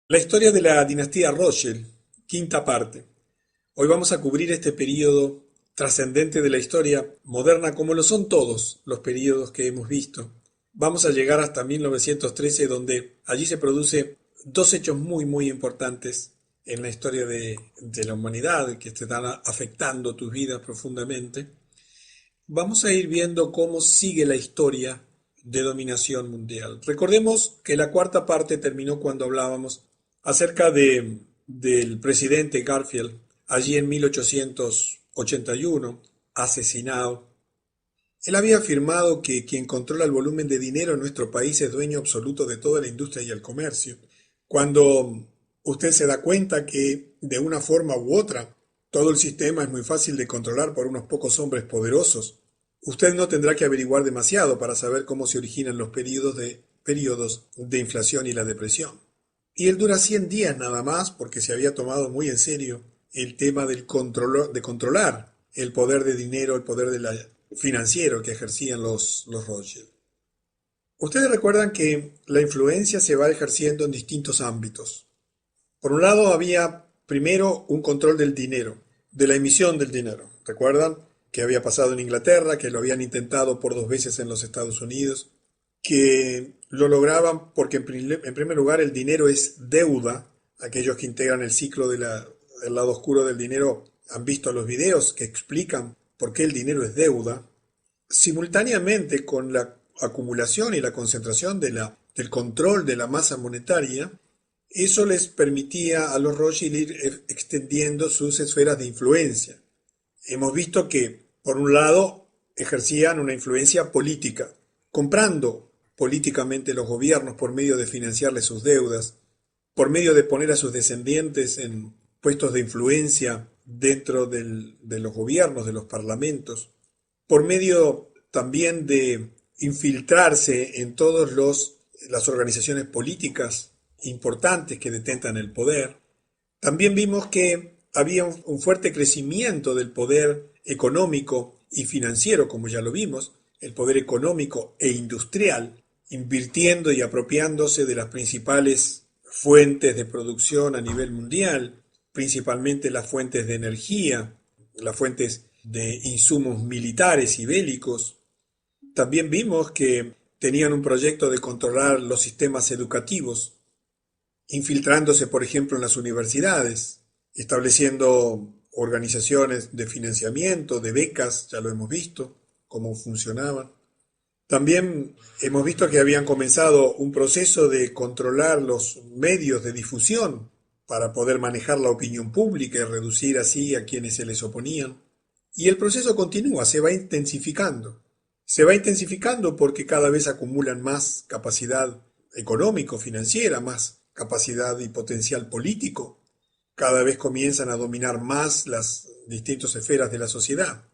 La historia de la dinastía Rothschild, quinta parte. Hoy vamos a cubrir este periodo trascendente de la historia moderna, como lo son todos los periodos que hemos visto. Vamos a llegar hasta 1913, donde allí se produce dos hechos muy importantes en la historia de la humanidad que te están afectando tus vidas profundamente. Vamos a ir viendo cómo sigue la historia de dominación mundial. Recordemos que la cuarta parte terminó cuando hablábamos acerca del presidente Garfield, allí en 1881, asesinado. Él había afirmado que quien controla el volumen de dinero en nuestro país es dueño absoluto de toda la industria y el comercio. Cuando usted se da cuenta que de una forma u otra todo el sistema es muy fácil de controlar por unos pocos hombres poderosos, usted no tendrá que averiguar demasiado para saber cómo se originan los periodos de inflación y la depresión. Y él dura 100 días nada más porque se había tomado muy en serio el tema de controlar el poder de dinero, el poder financiero que ejercían los Rothschild. Ustedes recuerdan que la influencia se va ejerciendo en distintos ámbitos. Por un lado había primero un control del dinero, de la emisión del dinero. ¿Recuerdan que había pasado en Inglaterra, que lo habían intentado por dos veces en los Estados Unidos, que lo lograban porque en primer lugar el dinero es deuda? Aquellos que integran el ciclo del lado oscuro del dinero han visto los videos que explican por qué el dinero es deuda. Simultáneamente con la acumulación y la concentración del control de la masa monetaria, eso les permitía a los Rothschild ir extendiendo sus esferas de influencia. Hemos visto que, por un lado, ejercían una influencia política, comprando políticamente los gobiernos por medio de financiarles sus deudas, por medio de poner a sus descendientes en puestos de influencia dentro de los gobiernos, de los parlamentos, por medio también de infiltrarse en todas las organizaciones políticas importantes que detentan el poder. También vimos que había un fuerte crecimiento del poder económico y financiero, como ya lo vimos, el poder económico e industrial, invirtiendo y apropiándose de las principales fuentes de producción a nivel mundial, principalmente las fuentes de energía, las fuentes de insumos militares y bélicos. También vimos que tenían un proyecto de controlar los sistemas educativos, infiltrándose, por ejemplo, en las universidades, estableciendo organizaciones de financiamiento, de becas, ya lo hemos visto, cómo funcionaban. También hemos visto que habían comenzado un proceso de controlar los medios de difusión para poder manejar la opinión pública y reducir así a quienes se les oponían. Y el proceso continúa, se va intensificando. Se va intensificando porque cada vez acumulan más capacidad económico-financiera, más capacidad y potencial político. Cada vez comienzan a dominar más las distintas esferas de la sociedad.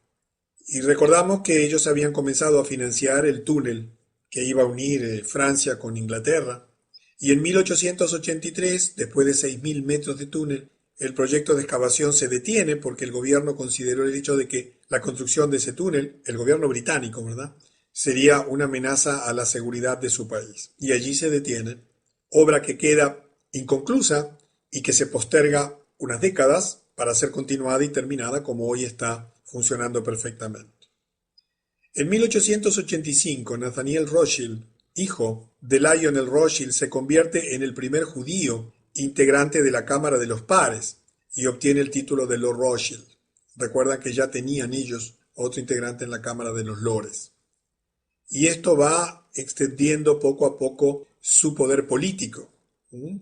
Y recordamos que ellos habían comenzado a financiar el túnel que iba a unir Francia con Inglaterra. Y en 1883, después de 6.000 metros de túnel, el proyecto de excavación se detiene porque el gobierno consideró el hecho de que la construcción de ese túnel, el gobierno británico, ¿verdad?, sería una amenaza a la seguridad de su país. Y allí se detiene, obra que queda inconclusa y que se posterga unas décadas para ser continuada y terminada como hoy está funcionando perfectamente. En 1885, Nathaniel Rothschild, hijo de Lionel Rothschild, se convierte en el primer judío integrante de la Cámara de los Pares y obtiene el título de Lord Rothschild. Recuerdan que ya tenían ellos otro integrante en la Cámara de los Lores. Y esto va extendiendo poco a poco su poder político,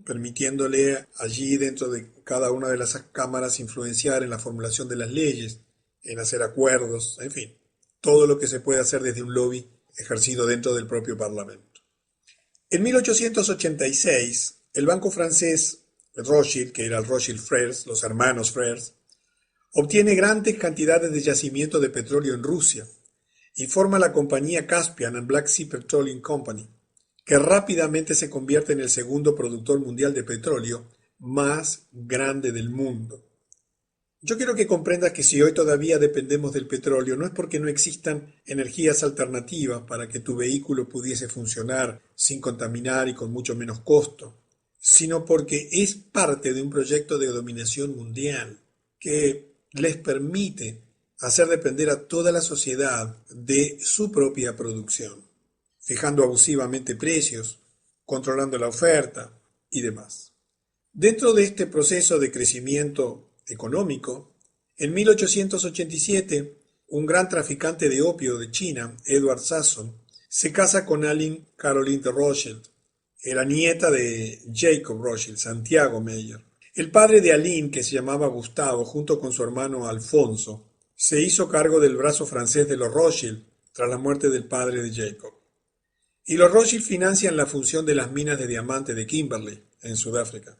permitiéndole allí dentro de cada una de las cámaras influenciar en la formulación de las leyes, en hacer acuerdos, en fin, todo lo que se puede hacer desde un lobby ejercido dentro del propio Parlamento. En 1886, el banco francés Rothschild, que era el Rothschild Frères, los hermanos Frères, obtiene grandes cantidades de yacimiento de petróleo en Rusia y forma la compañía Caspian and Black Sea Petroleum Company, que rápidamente se convierte en el segundo productor mundial de petróleo más grande del mundo. Yo quiero que comprendas que si hoy todavía dependemos del petróleo, no es porque no existan energías alternativas para que tu vehículo pudiese funcionar sin contaminar y con mucho menos costo. sino porque es parte de un proyecto de dominación mundial que les permite hacer depender a toda la sociedad de su propia producción, fijando abusivamente precios, controlando la oferta y demás. Dentro de este proceso de crecimiento económico, en 1887, un gran traficante de opio de China, Edward Sassoon, se casa con Aline Caroline de Rothschild. Era nieta de Jacob Rothschild, Santiago Meyer. El padre de Aline, que se llamaba Gustavo, junto con su hermano Alfonso, se hizo cargo del brazo francés de los Rothschild tras la muerte del padre de Jacob. Y los Rothschild financian la función de las minas de diamante de Kimberley, en Sudáfrica.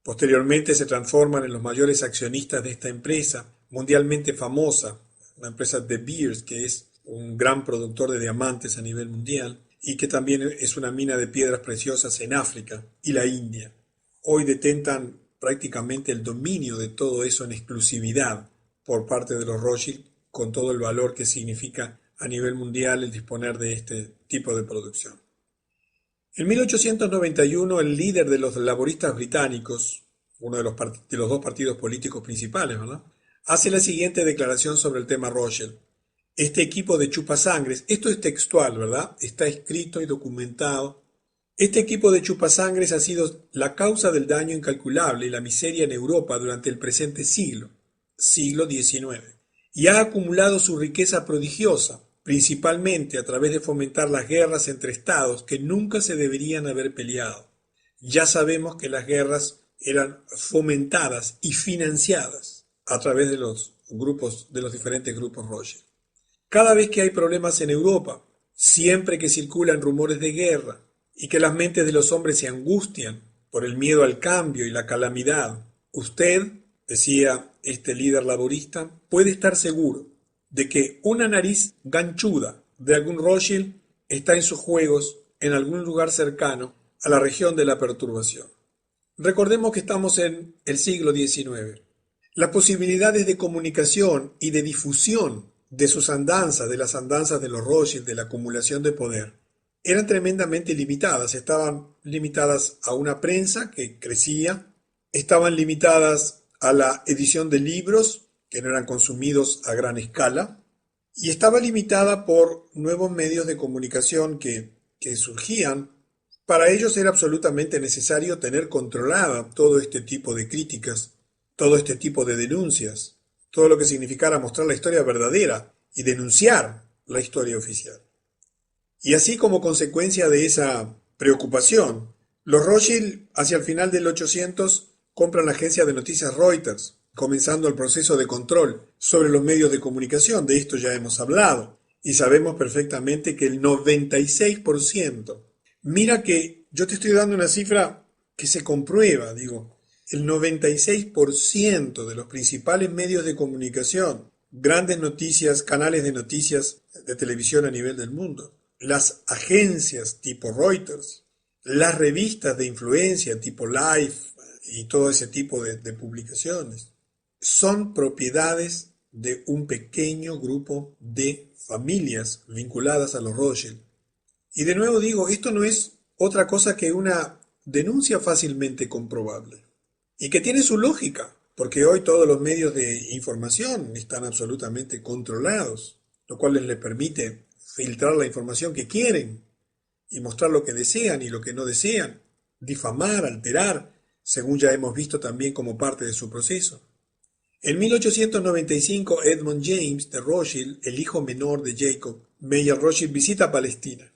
Posteriormente se transforman en los mayores accionistas de esta empresa, mundialmente famosa, la empresa De Beers, que es un gran productor de diamantes a nivel mundial y que también es una mina de piedras preciosas en África y la India. Hoy detentan prácticamente el dominio de todo eso en exclusividad por parte de los Rothschild, con todo el valor que significa a nivel mundial el disponer de este tipo de producción. En 1891, el líder de los laboristas británicos, uno de los dos partidos políticos principales, ¿verdad?, hace la siguiente declaración sobre el tema Rothschild. Este equipo de chupasangres, esto es textual, ¿verdad? Está escrito y documentado. Este equipo de chupasangres ha sido la causa del daño incalculable y la miseria en Europa durante el presente siglo, siglo XIX, y ha acumulado su riqueza prodigiosa, principalmente a través de fomentar las guerras entre estados que nunca se deberían haber peleado. Ya sabemos que las guerras eran fomentadas y financiadas a través de los grupos, de los diferentes grupos Rothschild. Cada vez que hay problemas en Europa, siempre que circulan rumores de guerra y que las mentes de los hombres se angustian por el miedo al cambio y la calamidad, usted, decía este líder laborista, puede estar seguro de que una nariz ganchuda de algún Rothschild está en sus juegos en algún lugar cercano a la región de la perturbación. Recordemos que estamos en el siglo XIX. Las posibilidades de comunicación y de difusión de sus andanzas, de las andanzas de los Rothschild, de la acumulación de poder, eran tremendamente limitadas. Estaban limitadas a una prensa que crecía, estaban limitadas a la edición de libros que no eran consumidos a gran escala, y estaba limitada por nuevos medios de comunicación que surgían. Para ellos era absolutamente necesario tener controlada todo este tipo de críticas, todo este tipo de denuncias, todo lo que significara mostrar la historia verdadera y denunciar la historia oficial. Y así como consecuencia de esa preocupación, los Rothschild hacia el final del 800 compran la agencia de noticias Reuters, comenzando el proceso de control sobre los medios de comunicación. De esto ya hemos hablado y sabemos perfectamente que el 96%, mira que yo te estoy dando una cifra que se comprueba, digo, el 96% de los principales medios de comunicación, grandes noticias, canales de noticias de televisión a nivel del mundo, las agencias tipo Reuters, las revistas de influencia tipo Life y todo ese tipo de publicaciones, son propiedades de un pequeño grupo de familias vinculadas a los Rothschild. Y de nuevo digo, esto no es otra cosa que una denuncia fácilmente comprobable y que tiene su lógica, porque hoy todos los medios de información están absolutamente controlados, lo cual les permite filtrar la información que quieren y mostrar lo que desean y lo que no desean, difamar, alterar, según ya hemos visto también como parte de su proceso. En 1895, Edmund James de Rothschild, el hijo menor de Jacob Meyer Rothschild, visita Palestina.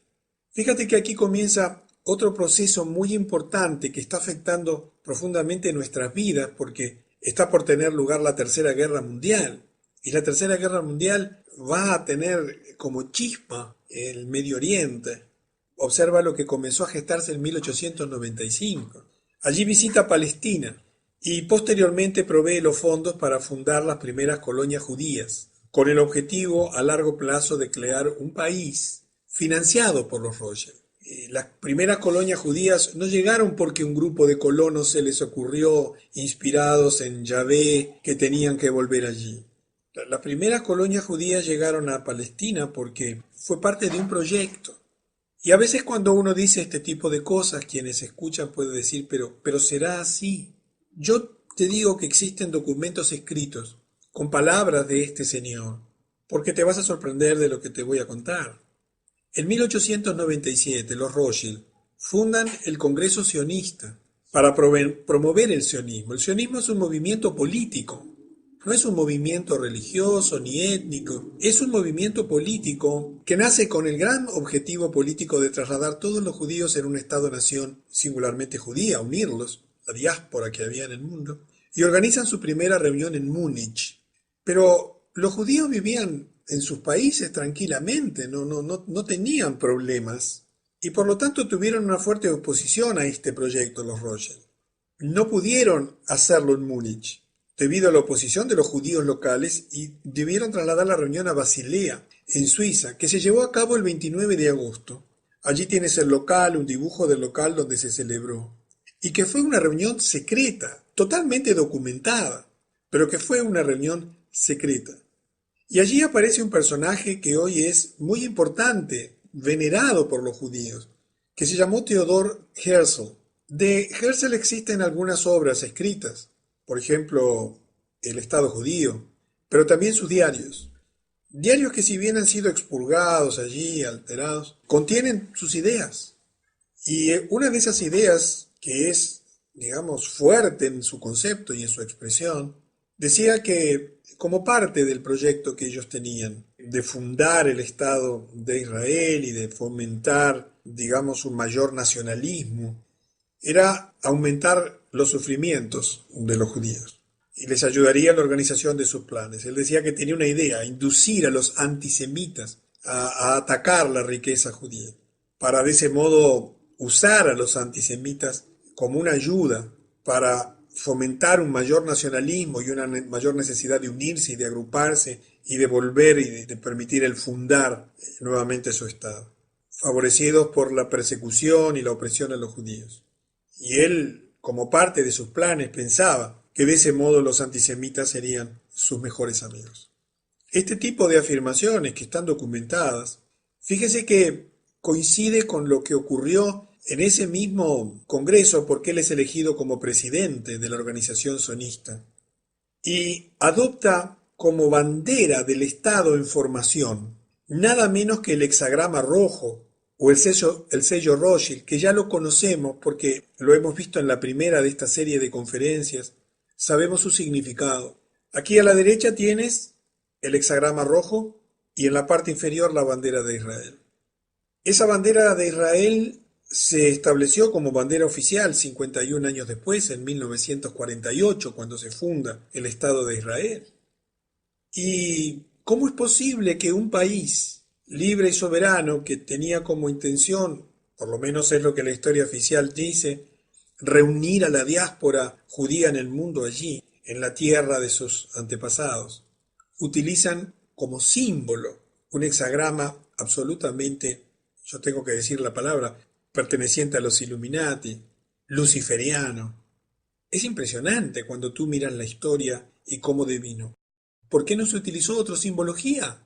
Fíjate que aquí comienza otro proceso muy importante que está afectando profundamente nuestras vidas porque está por tener lugar la Tercera Guerra Mundial. Y la Tercera Guerra Mundial va a tener como chispa el Medio Oriente. Observa lo que comenzó a gestarse en 1895. Allí visita Palestina y posteriormente provee los fondos para fundar las primeras colonias judías, con el objetivo a largo plazo de crear un país financiado por los Rothschild. Las primeras colonias judías no llegaron porque un grupo de colonos se les ocurrió, inspirados en Yahvé, que tenían que volver allí. Las primeras colonias judías llegaron a Palestina porque fue parte de un proyecto. Y a veces cuando uno dice este tipo de cosas, quienes escuchan pueden decir, pero ¿será así? Yo te digo que existen documentos escritos con palabras de este señor, porque te vas a sorprender de lo que te voy a contar. En 1897, los Rothschild fundan el Congreso Sionista para promover el sionismo. El sionismo es un movimiento político, no es un movimiento religioso ni étnico, es un movimiento político que nace con el gran objetivo político de trasladar todos los judíos en un Estado-nación singularmente judía, unirlos, la diáspora que había en el mundo, y organizan su primera reunión en Múnich. Pero los judíos vivían en sus países tranquilamente, no tenían problemas, y por lo tanto tuvieron una fuerte oposición a este proyecto los Rothschild. No pudieron hacerlo en Múnich, debido a la oposición de los judíos locales, y debieron trasladar la reunión a Basilea, en Suiza, que se llevó a cabo el 29 de agosto. Allí tienes el local, un dibujo del local donde se celebró, y que fue una reunión secreta, totalmente documentada, pero que fue una reunión secreta. Y allí aparece un personaje que hoy es muy importante, venerado por los judíos, que se llamó Theodor Herzl. De Herzl existen algunas obras escritas, por ejemplo, El Estado Judío, pero también sus diarios. Diarios que si bien han sido expurgados allí, alterados, contienen sus ideas. Y una de esas ideas, que es, digamos, fuerte en su concepto y en su expresión, decía que como parte del proyecto que ellos tenían de fundar el Estado de Israel y de fomentar, digamos, un mayor nacionalismo, era aumentar los sufrimientos de los judíos y les ayudaría en la organización de sus planes. Él decía que tenía una idea, inducir a los antisemitas a atacar la riqueza judía, para de ese modo usar a los antisemitas como una ayuda para fomentar un mayor nacionalismo y una mayor necesidad de unirse y de agruparse y de volver y de permitir el fundar nuevamente su Estado, favorecidos por la persecución y la opresión a los judíos. Y él, como parte de sus planes, pensaba que de ese modo los antisemitas serían sus mejores amigos. Este tipo de afirmaciones que están documentadas, fíjese que coincide con lo que ocurrió en ese mismo congreso, porque él es elegido como presidente de la organización sionista y adopta como bandera del Estado en formación nada menos que el hexagrama rojo o el sello Rothschild, que ya lo conocemos porque lo hemos visto en la primera de esta serie de conferencias, sabemos su significado. Aquí a la derecha tienes el hexagrama rojo y en la parte inferior la bandera de Israel. Esa bandera de Israel se estableció como bandera oficial 51 años después, en 1948, cuando se funda el Estado de Israel. ¿Y cómo es posible que un país libre y soberano que tenía como intención, por lo menos es lo que la historia oficial dice, reunir a la diáspora judía en el mundo allí, en la tierra de sus antepasados, utilizan como símbolo un hexagrama absolutamente, yo tengo que decir la palabra, perteneciente a los Illuminati, luciferiano? Es impresionante cuando tú miras la historia y cómo devino. ¿Por qué no se utilizó otra simbología?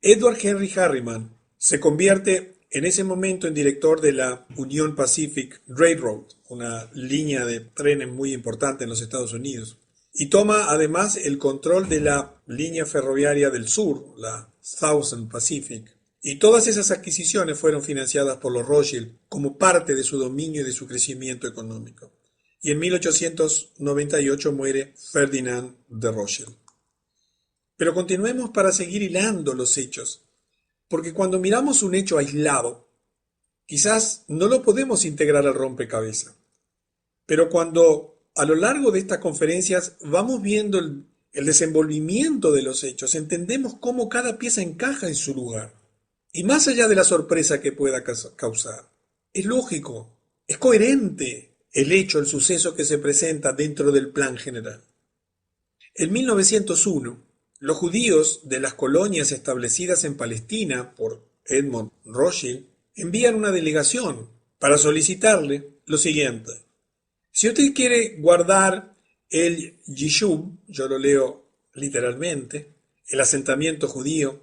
Edward Henry Harriman se convierte en ese momento en director de la Union Pacific Railroad, una línea de trenes muy importante en los Estados Unidos, y toma además el control de la línea ferroviaria del sur, la Southern Pacific. Y todas esas adquisiciones fueron financiadas por los Rothschild como parte de su dominio y de su crecimiento económico. Y en 1898 muere Ferdinand de Rothschild. Pero continuemos para seguir hilando los hechos, porque cuando miramos un hecho aislado, quizás no lo podemos integrar al rompecabezas. Pero cuando a lo largo de estas conferencias vamos viendo el desenvolvimiento de los hechos, entendemos cómo cada pieza encaja en su lugar. Y más allá de la sorpresa que pueda causar, es lógico, es coherente el hecho, el suceso que se presenta dentro del plan general. En 1901, los judíos de las colonias establecidas en Palestina por Edmund Rothschild envían una delegación para solicitarle lo siguiente: si usted quiere guardar el Yishub, yo lo leo literalmente, el asentamiento judío,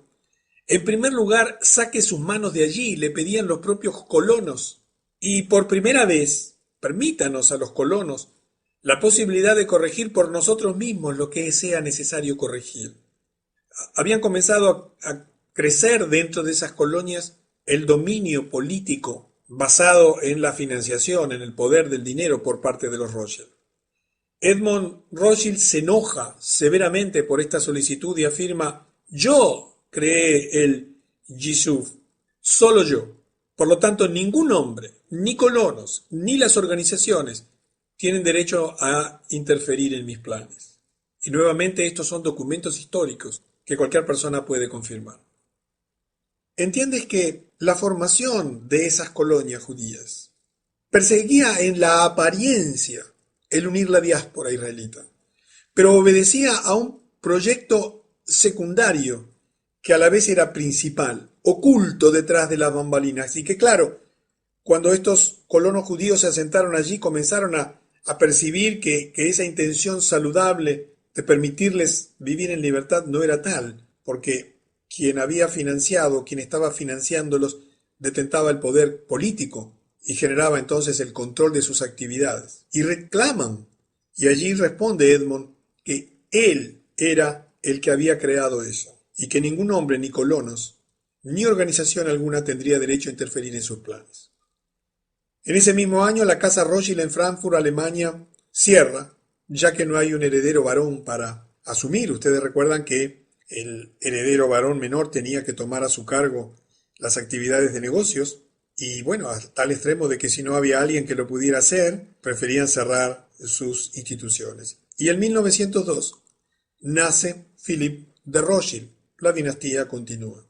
En primer lugar, saque sus manos de allí, le pedían los propios colonos. Y por primera vez, permítanos a los colonos la posibilidad de corregir por nosotros mismos lo que sea necesario corregir. Habían comenzado a crecer dentro de esas colonias el dominio político basado en la financiación, en el poder del dinero por parte de los Rothschild. Edmond Rothschild se enoja severamente por esta solicitud y afirma: yo creé el Yishuv, solo yo. Por lo tanto, ningún hombre, ni colonos, ni las organizaciones tienen derecho a interferir en mis planes. Y nuevamente estos son documentos históricos que cualquier persona puede confirmar. ¿Entiendes que la formación de esas colonias judías perseguía en la apariencia el unir la diáspora israelita, pero obedecía a un proyecto secundario que a la vez era principal, oculto detrás de las bambalinas? Y que claro, cuando estos colonos judíos se asentaron allí, comenzaron a percibir que esa intención saludable de permitirles vivir en libertad no era tal, porque quien había financiado, quien estaba financiándolos, detentaba el poder político y generaba entonces el control de sus actividades. Y reclaman, y allí responde Edmond, que él era el que había creado eso, y que ningún hombre, ni colonos, ni organización alguna tendría derecho a interferir en sus planes. En ese mismo año, la casa Rothschild en Frankfurt, Alemania, cierra, ya que no hay un heredero varón para asumir. Ustedes recuerdan que el heredero varón menor tenía que tomar a su cargo las actividades de negocios y bueno, a tal extremo de que si no había alguien que lo pudiera hacer, preferían cerrar sus instituciones. Y en 1902 nace Philipp de Rothschild. La dinastía continúa.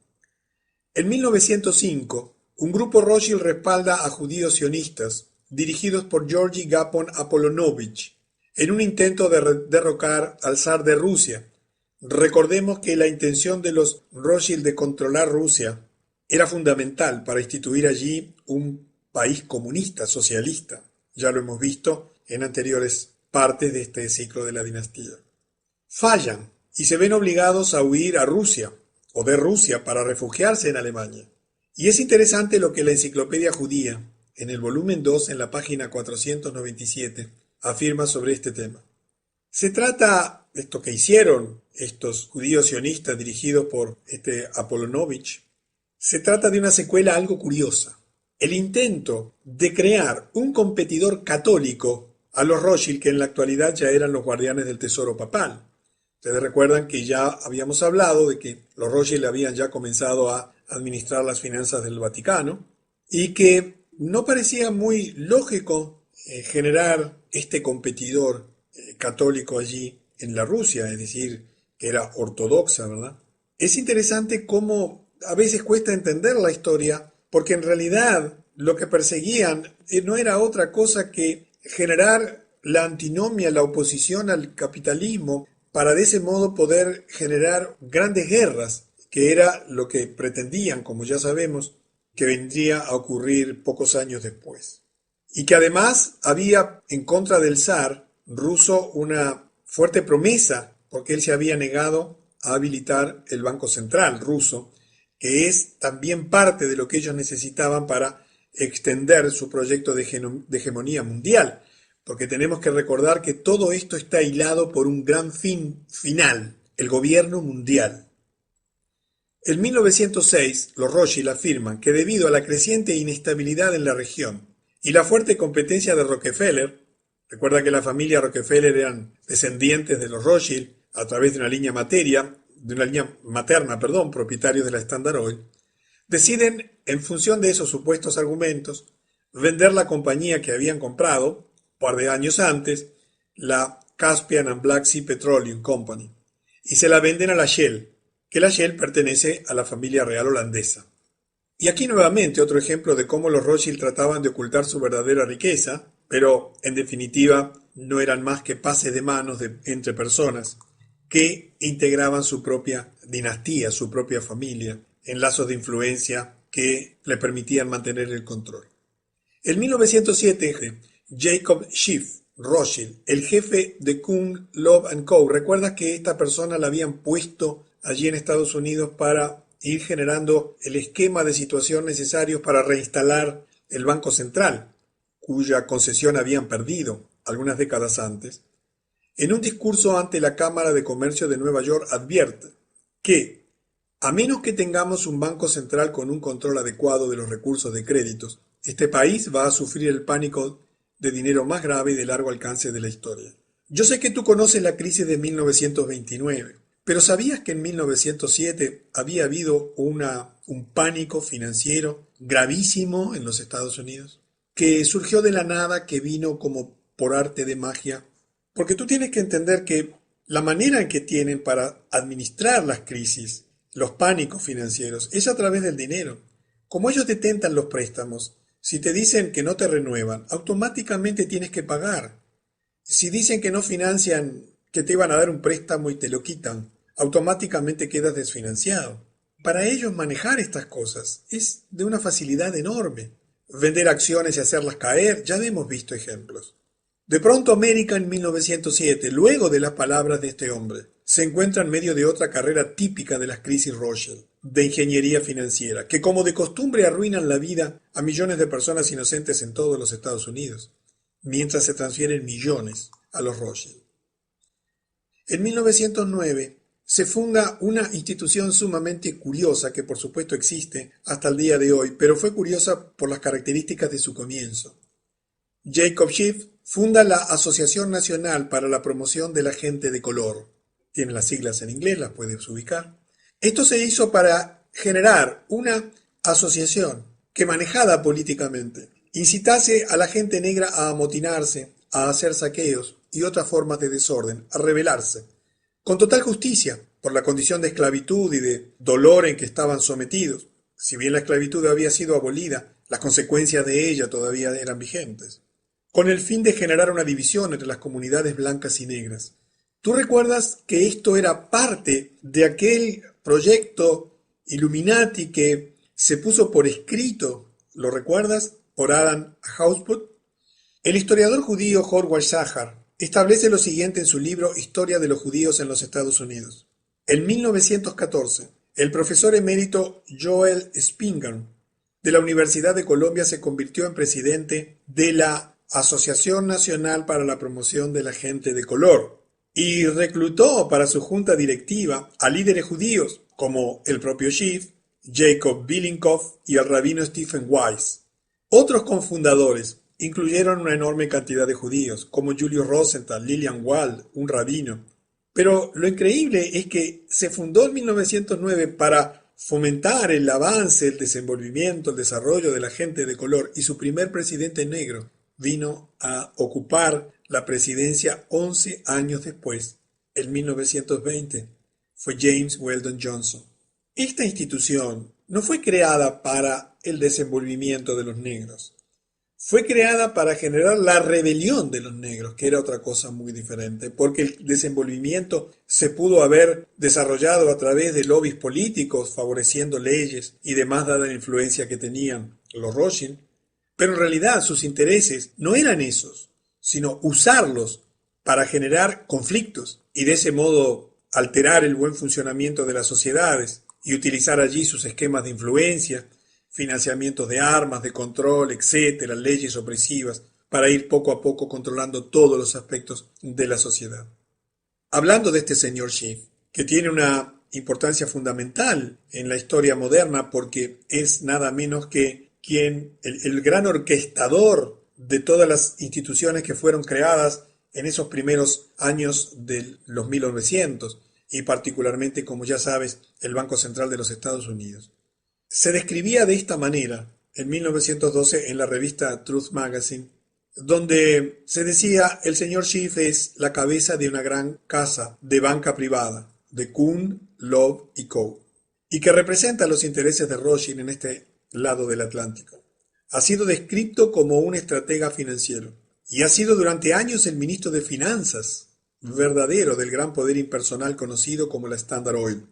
En 1905, un grupo Rothschild respalda a judíos sionistas, dirigidos por Georgi Gapon Apolonovich, en un intento de derrocar al zar de Rusia. Recordemos que la intención de los Rothschild de controlar Rusia era fundamental para instituir allí un país comunista, socialista. Ya lo hemos visto en anteriores partes de este ciclo de la dinastía. Fallan y se ven obligados a huir a Rusia o de Rusia para refugiarse en Alemania. Y es interesante lo que la Enciclopedia Judía, en el volumen 2, en la página 497, afirma sobre este tema. Se trata, esto que hicieron estos judíos sionistas dirigidos por Apolonovich, se trata de una secuela algo curiosa. El intento de crear un competidor católico a los Rothschild, que en la actualidad ya eran los guardianes del tesoro papal. Ustedes recuerdan que ya habíamos hablado de que los Rothschild habían ya comenzado a administrar las finanzas del Vaticano y que no parecía muy lógico generar este competidor católico allí en la Rusia, es decir, que era ortodoxa, ¿verdad? Es interesante cómo a veces cuesta entender la historia, porque en realidad lo que perseguían no era otra cosa que generar la antinomia, la oposición al capitalismo, para de ese modo poder generar grandes guerras, que era lo que pretendían, como ya sabemos, que vendría a ocurrir pocos años después. Y que además había en contra del zar ruso una fuerte promesa, porque él se había negado a habilitar el Banco Central ruso, que es también parte de lo que ellos necesitaban para extender su proyecto de hegemonía mundial, porque tenemos que recordar que todo esto está hilado por un gran fin final, el gobierno mundial. En 1906, los Rothschild afirman que debido a la creciente inestabilidad en la región y la fuerte competencia de Rockefeller, recuerda que la familia Rockefeller eran descendientes de los Rothschild a través de una línea materna, propietarios de la Standard Oil, deciden, en función de esos supuestos argumentos, vender la compañía que habían comprado un par de años antes, la Caspian and Black Sea Petroleum Company, y se la venden a la Shell, que la Shell pertenece a la familia real holandesa. Y aquí nuevamente otro ejemplo de cómo los Rothschild trataban de ocultar su verdadera riqueza, pero en definitiva no eran más que pases de manos entre personas que integraban su propia dinastía, su propia familia, en lazos de influencia que le permitían mantener el control. En 1907, Jacob Schiff Rothschild, el jefe de Kuhn, Loeb & Co., recuerda que esta persona la habían puesto allí en Estados Unidos para ir generando el esquema de situación necesarios para reinstalar el Banco Central, cuya concesión habían perdido algunas décadas antes. En un discurso ante la Cámara de Comercio de Nueva York advierte que, a menos que tengamos un banco central con un control adecuado de los recursos de créditos, este país va a sufrir el pánico de dinero más grave y de largo alcance de la historia. Yo sé que tú conoces la crisis de 1929, pero ¿sabías que en 1907 había habido un pánico financiero gravísimo en los Estados Unidos? Que surgió de la nada, que vino como por arte de magia. Porque tú tienes que entender que la manera en que tienen para administrar las crisis, los pánicos financieros, es a través del dinero. Como ellos detentan los préstamos, si te dicen que no te renuevan, automáticamente tienes que pagar. Si dicen que no financian, que te iban a dar un préstamo y te lo quitan, automáticamente quedas desfinanciado. Para ellos manejar estas cosas es de una facilidad enorme. Vender acciones y hacerlas caer, ya hemos visto ejemplos. De pronto América en 1907, luego de las palabras de este hombre, se encuentra en medio de otra carrera típica de las crisis Rothschild, de ingeniería financiera, que como de costumbre arruinan la vida a millones de personas inocentes en todos los Estados Unidos, mientras se transfieren millones a los Rothschild. En 1909 se funda una institución sumamente curiosa que por supuesto existe hasta el día de hoy, pero fue curiosa por las características de su comienzo. Jacob Schiff funda la Asociación Nacional para la Promoción de la Gente de Color. Tiene las siglas en inglés, las puedes ubicar. Esto se hizo para generar una asociación que, manejada políticamente, incitase a la gente negra a amotinarse, a hacer saqueos y otras formas de desorden, a rebelarse, con total justicia, por la condición de esclavitud y de dolor en que estaban sometidos. Si bien la esclavitud había sido abolida, las consecuencias de ella todavía eran vigentes, con el fin de generar una división entre las comunidades blancas y negras. ¿Tú recuerdas que esto era parte de aquel proyecto Illuminati que se puso por escrito, lo recuerdas, por Adam Weishaupt? El historiador judío Howard Shahar establece lo siguiente en su libro Historia de los judíos en los Estados Unidos. En 1914, el profesor emérito Joel Spingarn de la Universidad de Colombia se convirtió en presidente de la Asociación Nacional para la Promoción de la Gente de Color y reclutó para su junta directiva a líderes judíos como el propio Schiff, Jacob Billinkoff y el rabino Stephen Wise. Otros cofundadores incluyeron una enorme cantidad de judíos, como Julius Rosenthal, Lillian Wald, un rabino. Pero lo increíble es que se fundó en 1909 para fomentar el avance, el desenvolvimiento, el desarrollo de la gente de color, y su primer presidente negro vino a ocupar la presidencia 11 años después, en 1920. Fue James Weldon Johnson. Esta institución no fue creada para el desenvolvimiento de los negros. Fue creada para generar la rebelión de los negros, que era otra cosa muy diferente, porque el desenvolvimiento se pudo haber desarrollado a través de lobbies políticos, favoreciendo leyes y demás, dada la influencia que tenían los Rothschild. Pero en realidad sus intereses no eran esos, sino usarlos para generar conflictos y de ese modo alterar el buen funcionamiento de las sociedades y utilizar allí sus esquemas de influencia, financiamientos de armas, de control, etcétera, leyes opresivas, para ir poco a poco controlando todos los aspectos de la sociedad. Hablando de este señor Schiff, que tiene una importancia fundamental en la historia moderna porque es nada menos que el gran orquestador de todas las instituciones que fueron creadas en esos primeros años de los 1900 y particularmente, como ya sabes, el Banco Central de los Estados Unidos. Se describía de esta manera en 1912 en la revista Truth Magazine, donde se decía: el señor Schiff es la cabeza de una gran casa de banca privada, de Kuhn, Loeb y Co., y que representa los intereses de Rothschild en este lado del Atlántico. Ha sido descrito como un estratega financiero y ha sido durante años el ministro de Finanzas verdadero del gran poder impersonal conocido como la Standard Oil.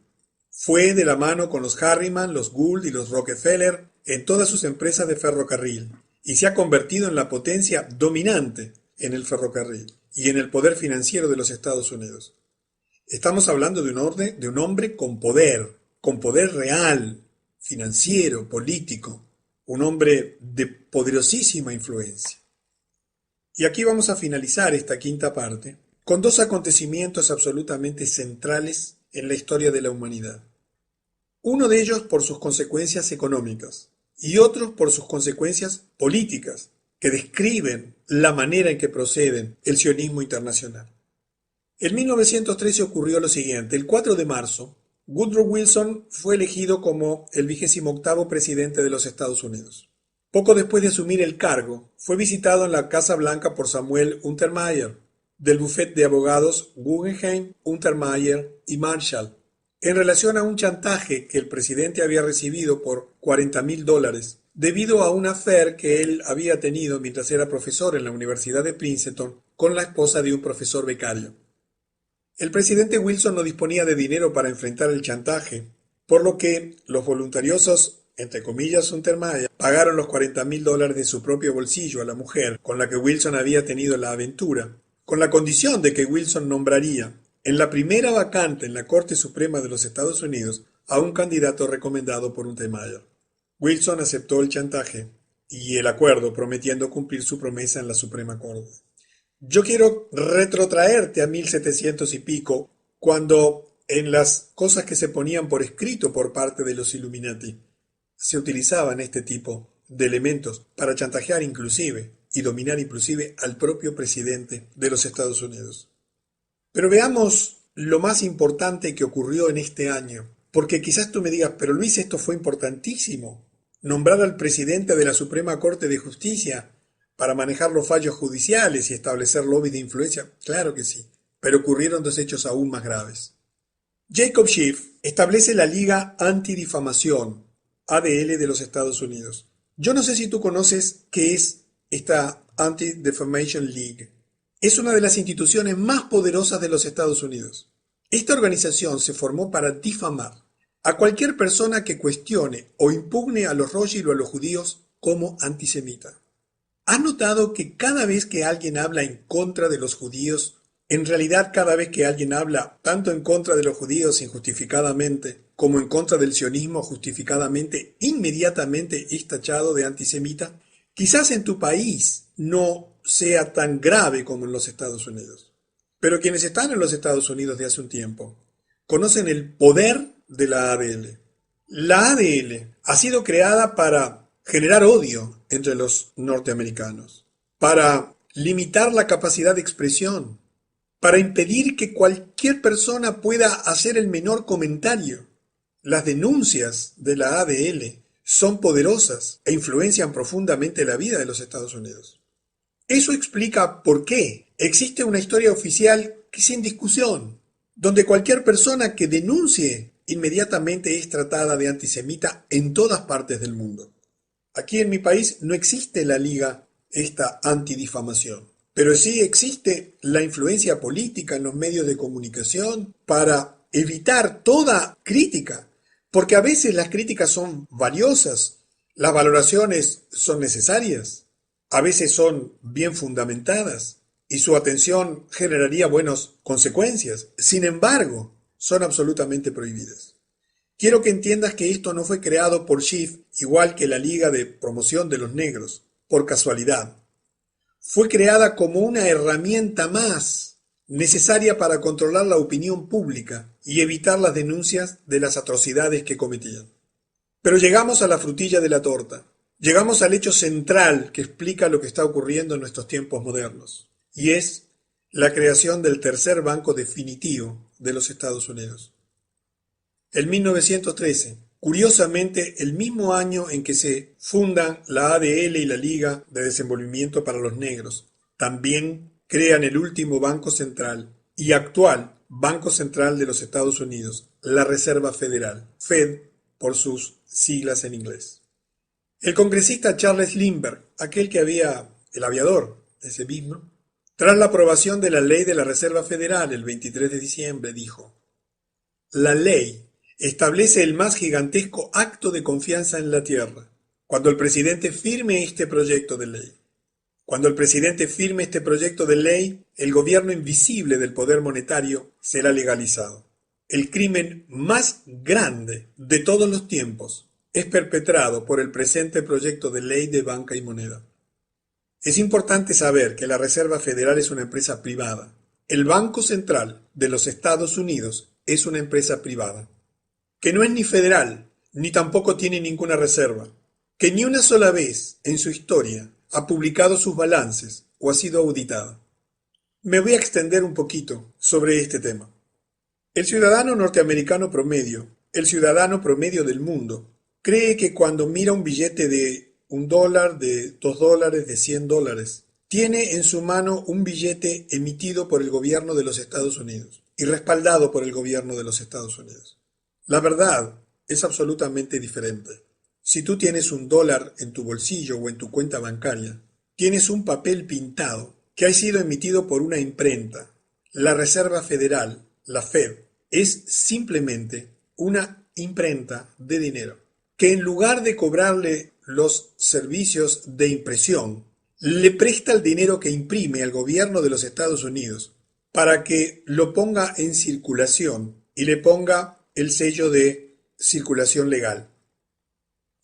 Fue de la mano con los Harriman, los Gould y los Rockefeller en todas sus empresas de ferrocarril y se ha convertido en la potencia dominante en el ferrocarril y en el poder financiero de los Estados Unidos. Estamos hablando de un hombre con poder, con poder real, financiero, político, un hombre de poderosísima influencia. Y aquí vamos a finalizar esta quinta parte con dos acontecimientos absolutamente centrales en la historia de la humanidad. Uno de ellos por sus consecuencias económicas y otro por sus consecuencias políticas, que describen la manera en que procede el sionismo internacional. En 1913 ocurrió lo siguiente. El 4 de marzo, Woodrow Wilson fue elegido como el 28º presidente de los Estados Unidos. Poco después de asumir el cargo, fue visitado en la Casa Blanca por Samuel Untermyer, del bufete de abogados Guggenheim, Untermyer y Marshall, en relación a un chantaje que el presidente había recibido por $40,000 debido a un affair que él había tenido mientras era profesor en la Universidad de Princeton con la esposa de un profesor becario. El presidente Wilson no disponía de dinero para enfrentar el chantaje, por lo que los voluntariosos, entre comillas, Untermyer, pagaron los $40,000 de su propio bolsillo a la mujer con la que Wilson había tenido la aventura, con la condición de que Wilson nombraría en la primera vacante en la Corte Suprema de los Estados Unidos a un candidato recomendado por Untermyer. Wilson aceptó el chantaje y el acuerdo, prometiendo cumplir su promesa en la Suprema Corte. Yo quiero retrotraerte a 1700 y pico, cuando en las cosas que se ponían por escrito por parte de los Illuminati se utilizaban este tipo de elementos para chantajear inclusive y dominar inclusive al propio presidente de los Estados Unidos. Pero veamos lo más importante que ocurrió en este año, porque quizás tú me digas, pero Luis, esto fue importantísimo, nombrar al presidente de la Suprema Corte de Justicia para manejar los fallos judiciales y establecer lobbies de influencia. Claro que sí, pero ocurrieron dos hechos aún más graves. Jacob Schiff establece la Liga Antidifamación, ADL, de los Estados Unidos. Yo no sé si tú conoces qué es esta Anti-Defamation League. Es una de las instituciones más poderosas de los Estados Unidos. Esta organización se formó para difamar a cualquier persona que cuestione o impugne a los Rothschild o a los judíos como antisemita. ¿Has notado que cada vez que alguien habla en contra de los judíos, en realidad cada vez que alguien habla tanto en contra de los judíos injustificadamente como en contra del sionismo justificadamente, inmediatamente es tachado de antisemita? Quizás en tu país no sea tan grave como en los Estados Unidos, pero quienes están en los Estados Unidos de hace un tiempo conocen el poder de la ADL. La ADL ha sido creada para generar odio entre los norteamericanos, para limitar la capacidad de expresión, para impedir que cualquier persona pueda hacer el menor comentario. Las denuncias de la ADL son poderosas e influencian profundamente la vida de los Estados Unidos. Eso explica por qué existe una historia oficial que es sin discusión, donde cualquier persona que denuncie inmediatamente es tratada de antisemita en todas partes del mundo. Aquí en mi país no existe la liga esta antidifamación, pero sí existe la influencia política en los medios de comunicación para evitar toda crítica, porque a veces las críticas son valiosas, las valoraciones son necesarias, a veces son bien fundamentadas y su atención generaría buenas consecuencias. Sin embargo, son absolutamente prohibidas. Quiero que entiendas que esto no fue creado por Schiff, igual que la Liga de Promoción de los Negros, por casualidad. Fue creada como una herramienta más necesaria para controlar la opinión pública y evitar las denuncias de las atrocidades que cometían. Pero llegamos a la frutilla de la torta. Llegamos al hecho central que explica lo que está ocurriendo en nuestros tiempos modernos, y es la creación del tercer banco definitivo de los Estados Unidos. En 1913, curiosamente el mismo año en que se fundan la ADL y la Liga de Desenvolvimiento para los Negros, también crean el último banco central y actual Banco Central de los Estados Unidos, la Reserva Federal, Fed por sus siglas en inglés. El congresista Charles Lindbergh, el aviador, ese mismo, tras la aprobación de la ley de la Reserva Federal el 23 de diciembre, dijo: «La ley establece el más gigantesco acto de confianza en la tierra. Cuando el presidente firme este proyecto de ley, el gobierno invisible del poder monetario será legalizado. el crimen más grande de todos los tiempos es perpetrado por el presente proyecto de ley de banca y moneda. Es importante saber que la Reserva Federal es una empresa privada. El Banco Central de los Estados Unidos es una empresa privada, que no es ni federal, ni tampoco tiene ninguna reserva, que ni una sola vez en su historia ha publicado sus balances o ha sido auditada. Me voy a extender un poquito sobre este tema. El ciudadano norteamericano promedio, el ciudadano promedio del mundo, cree que cuando mira un billete de $1, de $2, de $100, tiene en su mano un billete emitido por el gobierno de los Estados Unidos y respaldado por el gobierno de los Estados Unidos. La verdad es absolutamente diferente. Si tú tienes $1 en tu bolsillo o en tu cuenta bancaria, tienes un papel pintado que ha sido emitido por una imprenta. La Reserva Federal, la Fed, es simplemente una imprenta de dinero, que en lugar de cobrarle los servicios de impresión, le presta el dinero que imprime al gobierno de los Estados Unidos para que lo ponga en circulación y le ponga el sello de circulación legal.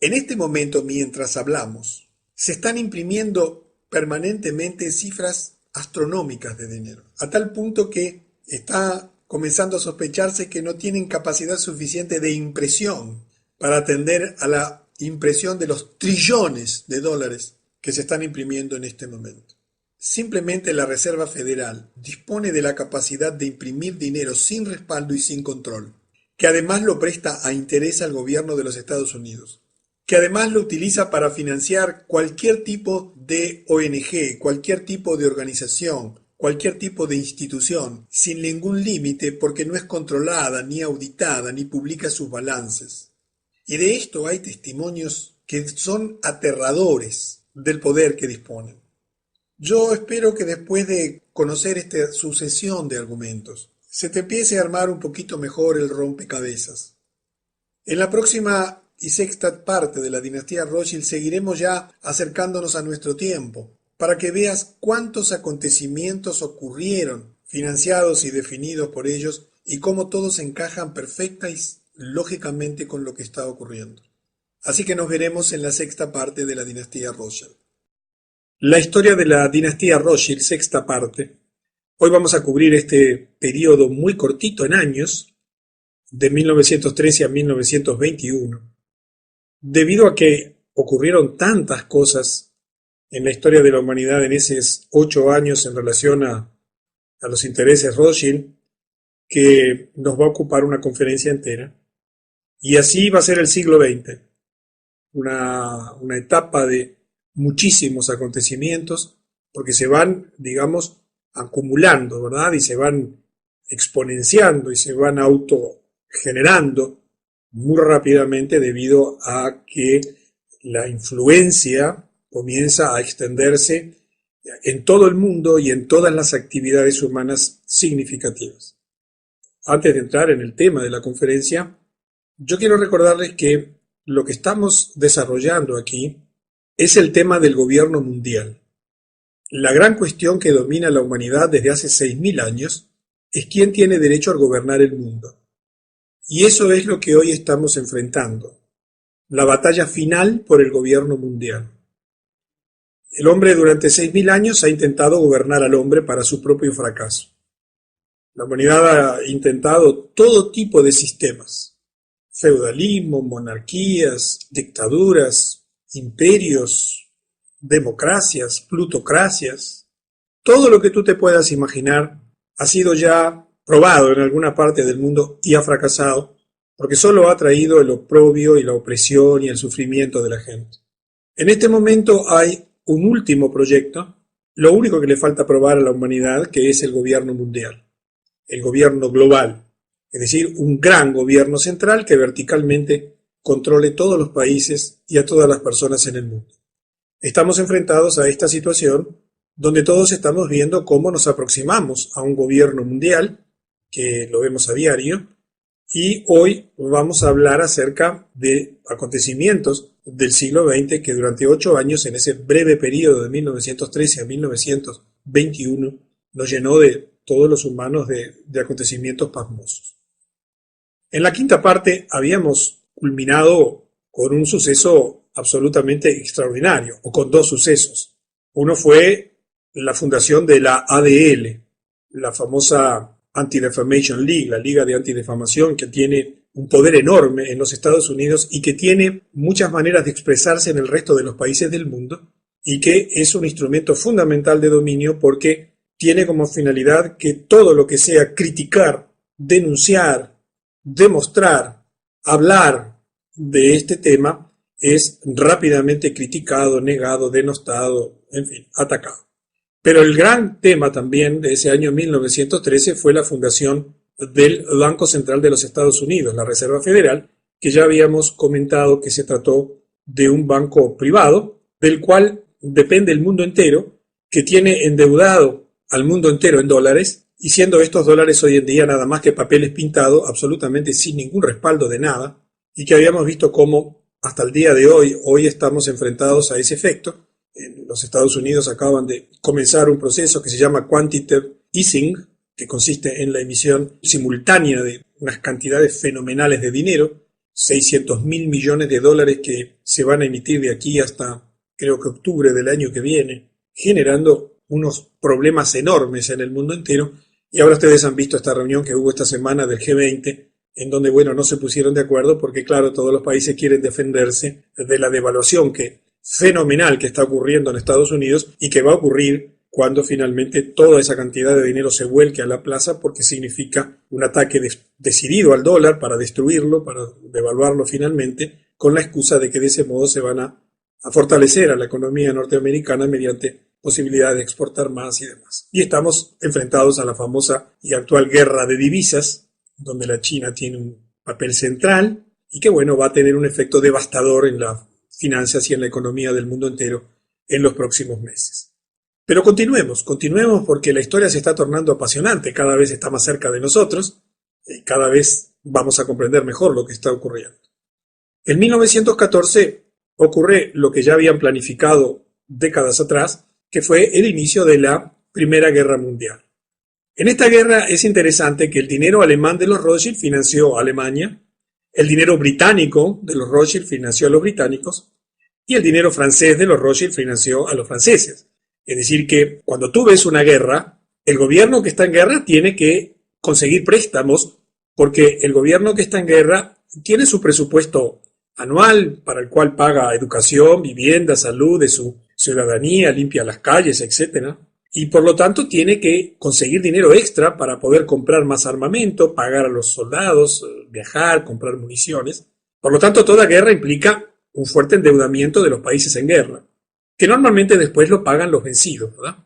En este momento, mientras hablamos, se están imprimiendo permanentemente cifras astronómicas de dinero, a tal punto que está comenzando a sospecharse que no tienen capacidad suficiente de impresión para atender a la impresión de los trillones de dólares que se están imprimiendo en este momento. Simplemente la Reserva Federal dispone de la capacidad de imprimir dinero sin respaldo y sin control, que además lo presta a interés al gobierno de los Estados Unidos, que además lo utiliza para financiar cualquier tipo de ONG, cualquier tipo de organización, cualquier tipo de institución, sin ningún límite porque no es controlada, ni auditada, ni publica sus balances. Y de esto hay testimonios que son aterradores del poder que disponen. Yo espero que después de conocer esta sucesión de argumentos, se te empiece a armar un poquito mejor el rompecabezas. En la próxima y sexta parte de la dinastía Rothschild seguiremos ya acercándonos a nuestro tiempo, para que veas cuántos acontecimientos ocurrieron, financiados y definidos por ellos, y cómo todos encajan perfecta y lógicamente con lo que está ocurriendo. Así que nos veremos en la sexta parte de la dinastía Rothschild. La historia de la dinastía Rothschild, sexta parte. Hoy vamos a cubrir este periodo muy cortito en años, de 1913 a 1921, debido a que ocurrieron tantas cosas en la historia de la humanidad en esos 8 años en relación a los intereses Rothschild, que nos va a ocupar una conferencia entera. Y así va a ser el siglo XX, una etapa de muchísimos acontecimientos, porque se van, digamos, acumulando, ¿verdad? Y se van exponenciando y se van autogenerando muy rápidamente debido a que la influencia comienza a extenderse en todo el mundo y en todas las actividades humanas significativas. Antes de entrar en el tema de la conferencia, yo quiero recordarles que lo que estamos desarrollando aquí es el tema del gobierno mundial. La gran cuestión que domina la humanidad desde hace 6.000 años es quién tiene derecho a gobernar el mundo. Y eso es lo que hoy estamos enfrentando, la batalla final por el gobierno mundial. El hombre durante 6.000 años ha intentado gobernar al hombre para su propio fracaso. La humanidad ha intentado todo tipo de sistemas: feudalismo, monarquías, dictaduras, imperios, democracias, plutocracias. Todo lo que tú te puedas imaginar ha sido ya probado en alguna parte del mundo y ha fracasado, porque solo ha traído el oprobio y la opresión y el sufrimiento de la gente. En este momento hay un último proyecto, lo único que le falta probar a la humanidad, que es el gobierno mundial, el gobierno global, es decir, un gran gobierno central que verticalmente controle todos los países y a todas las personas en el mundo. Estamos enfrentados a esta situación donde todos estamos viendo cómo nos aproximamos a un gobierno mundial, que lo vemos a diario, y hoy vamos a hablar acerca de acontecimientos del siglo XX que durante 8 años, en ese breve periodo de 1913 a 1921, nos llenó de todos los humanos de acontecimientos pasmosos. En la quinta parte habíamos culminado con un suceso absolutamente extraordinario, o con dos sucesos. Uno fue la fundación de la ADL, la famosa Anti-Defamation League, la Liga de Antidefamación, que tiene un poder enorme en los Estados Unidos y que tiene muchas maneras de expresarse en el resto de los países del mundo, y que es un instrumento fundamental de dominio porque tiene como finalidad que todo lo que sea criticar, denunciar, demostrar, hablar de este tema es rápidamente criticado, negado, denostado, en fin, atacado. Pero el gran tema también de ese año 1913 fue la fundación del Banco Central de los Estados Unidos, la Reserva Federal, que ya habíamos comentado que se trató de un banco privado, del cual depende el mundo entero, que tiene endeudado al mundo entero en dólares, y siendo estos dólares hoy en día nada más que papeles pintados, absolutamente sin ningún respaldo de nada, y que habíamos visto cómo hasta el día de hoy estamos enfrentados a ese efecto. En los Estados Unidos acaban de comenzar un proceso que se llama quantitative easing, que consiste en la emisión simultánea de unas cantidades fenomenales de dinero, 600.000 millones de dólares que se van a emitir de aquí hasta creo que octubre del año que viene, generando unos problemas enormes en el mundo entero. Y ahora ustedes han visto esta reunión que hubo esta semana del G20, en donde, bueno, no se pusieron de acuerdo porque, claro, todos los países quieren defenderse de la devaluación fenomenal que está ocurriendo en Estados Unidos y que va a ocurrir cuando finalmente toda esa cantidad de dinero se vuelque a la plaza, porque significa un ataque decidido al dólar para destruirlo, para devaluarlo finalmente, con la excusa de que de ese modo se van a fortalecer a la economía norteamericana mediante posibilidades de exportar más y demás. Y estamos enfrentados a la famosa y actual guerra de divisas, donde la China tiene un papel central y que, bueno, va a tener un efecto devastador en las finanzas y en la economía del mundo entero en los próximos meses. Pero continuemos porque la historia se está tornando apasionante, cada vez está más cerca de nosotros y cada vez vamos a comprender mejor lo que está ocurriendo. En 1914 ocurre lo que ya habían planificado décadas atrás, que fue el inicio de la Primera Guerra Mundial. En esta guerra es interesante que el dinero alemán de los Rothschild financió a Alemania, el dinero británico de los Rothschild financió a los británicos y el dinero francés de los Rothschild financió a los franceses. Es decir, que cuando tú ves una guerra, el gobierno que está en guerra tiene que conseguir préstamos porque el gobierno que está en guerra tiene su presupuesto anual para el cual paga educación, vivienda, salud de su ciudadanía, limpia las calles, etcétera. Y por lo tanto tiene que conseguir dinero extra para poder comprar más armamento, pagar a los soldados, viajar, comprar municiones. Por lo tanto, toda guerra implica un fuerte endeudamiento de los países en guerra, que normalmente después lo pagan los vencidos, ¿verdad?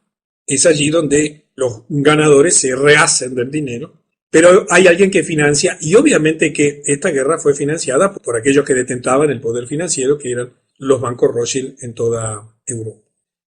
Es allí donde los ganadores se rehacen del dinero, pero hay alguien que financia, y obviamente que esta guerra fue financiada por aquellos que detentaban el poder financiero, que eran los bancos Rothschild en toda Europa.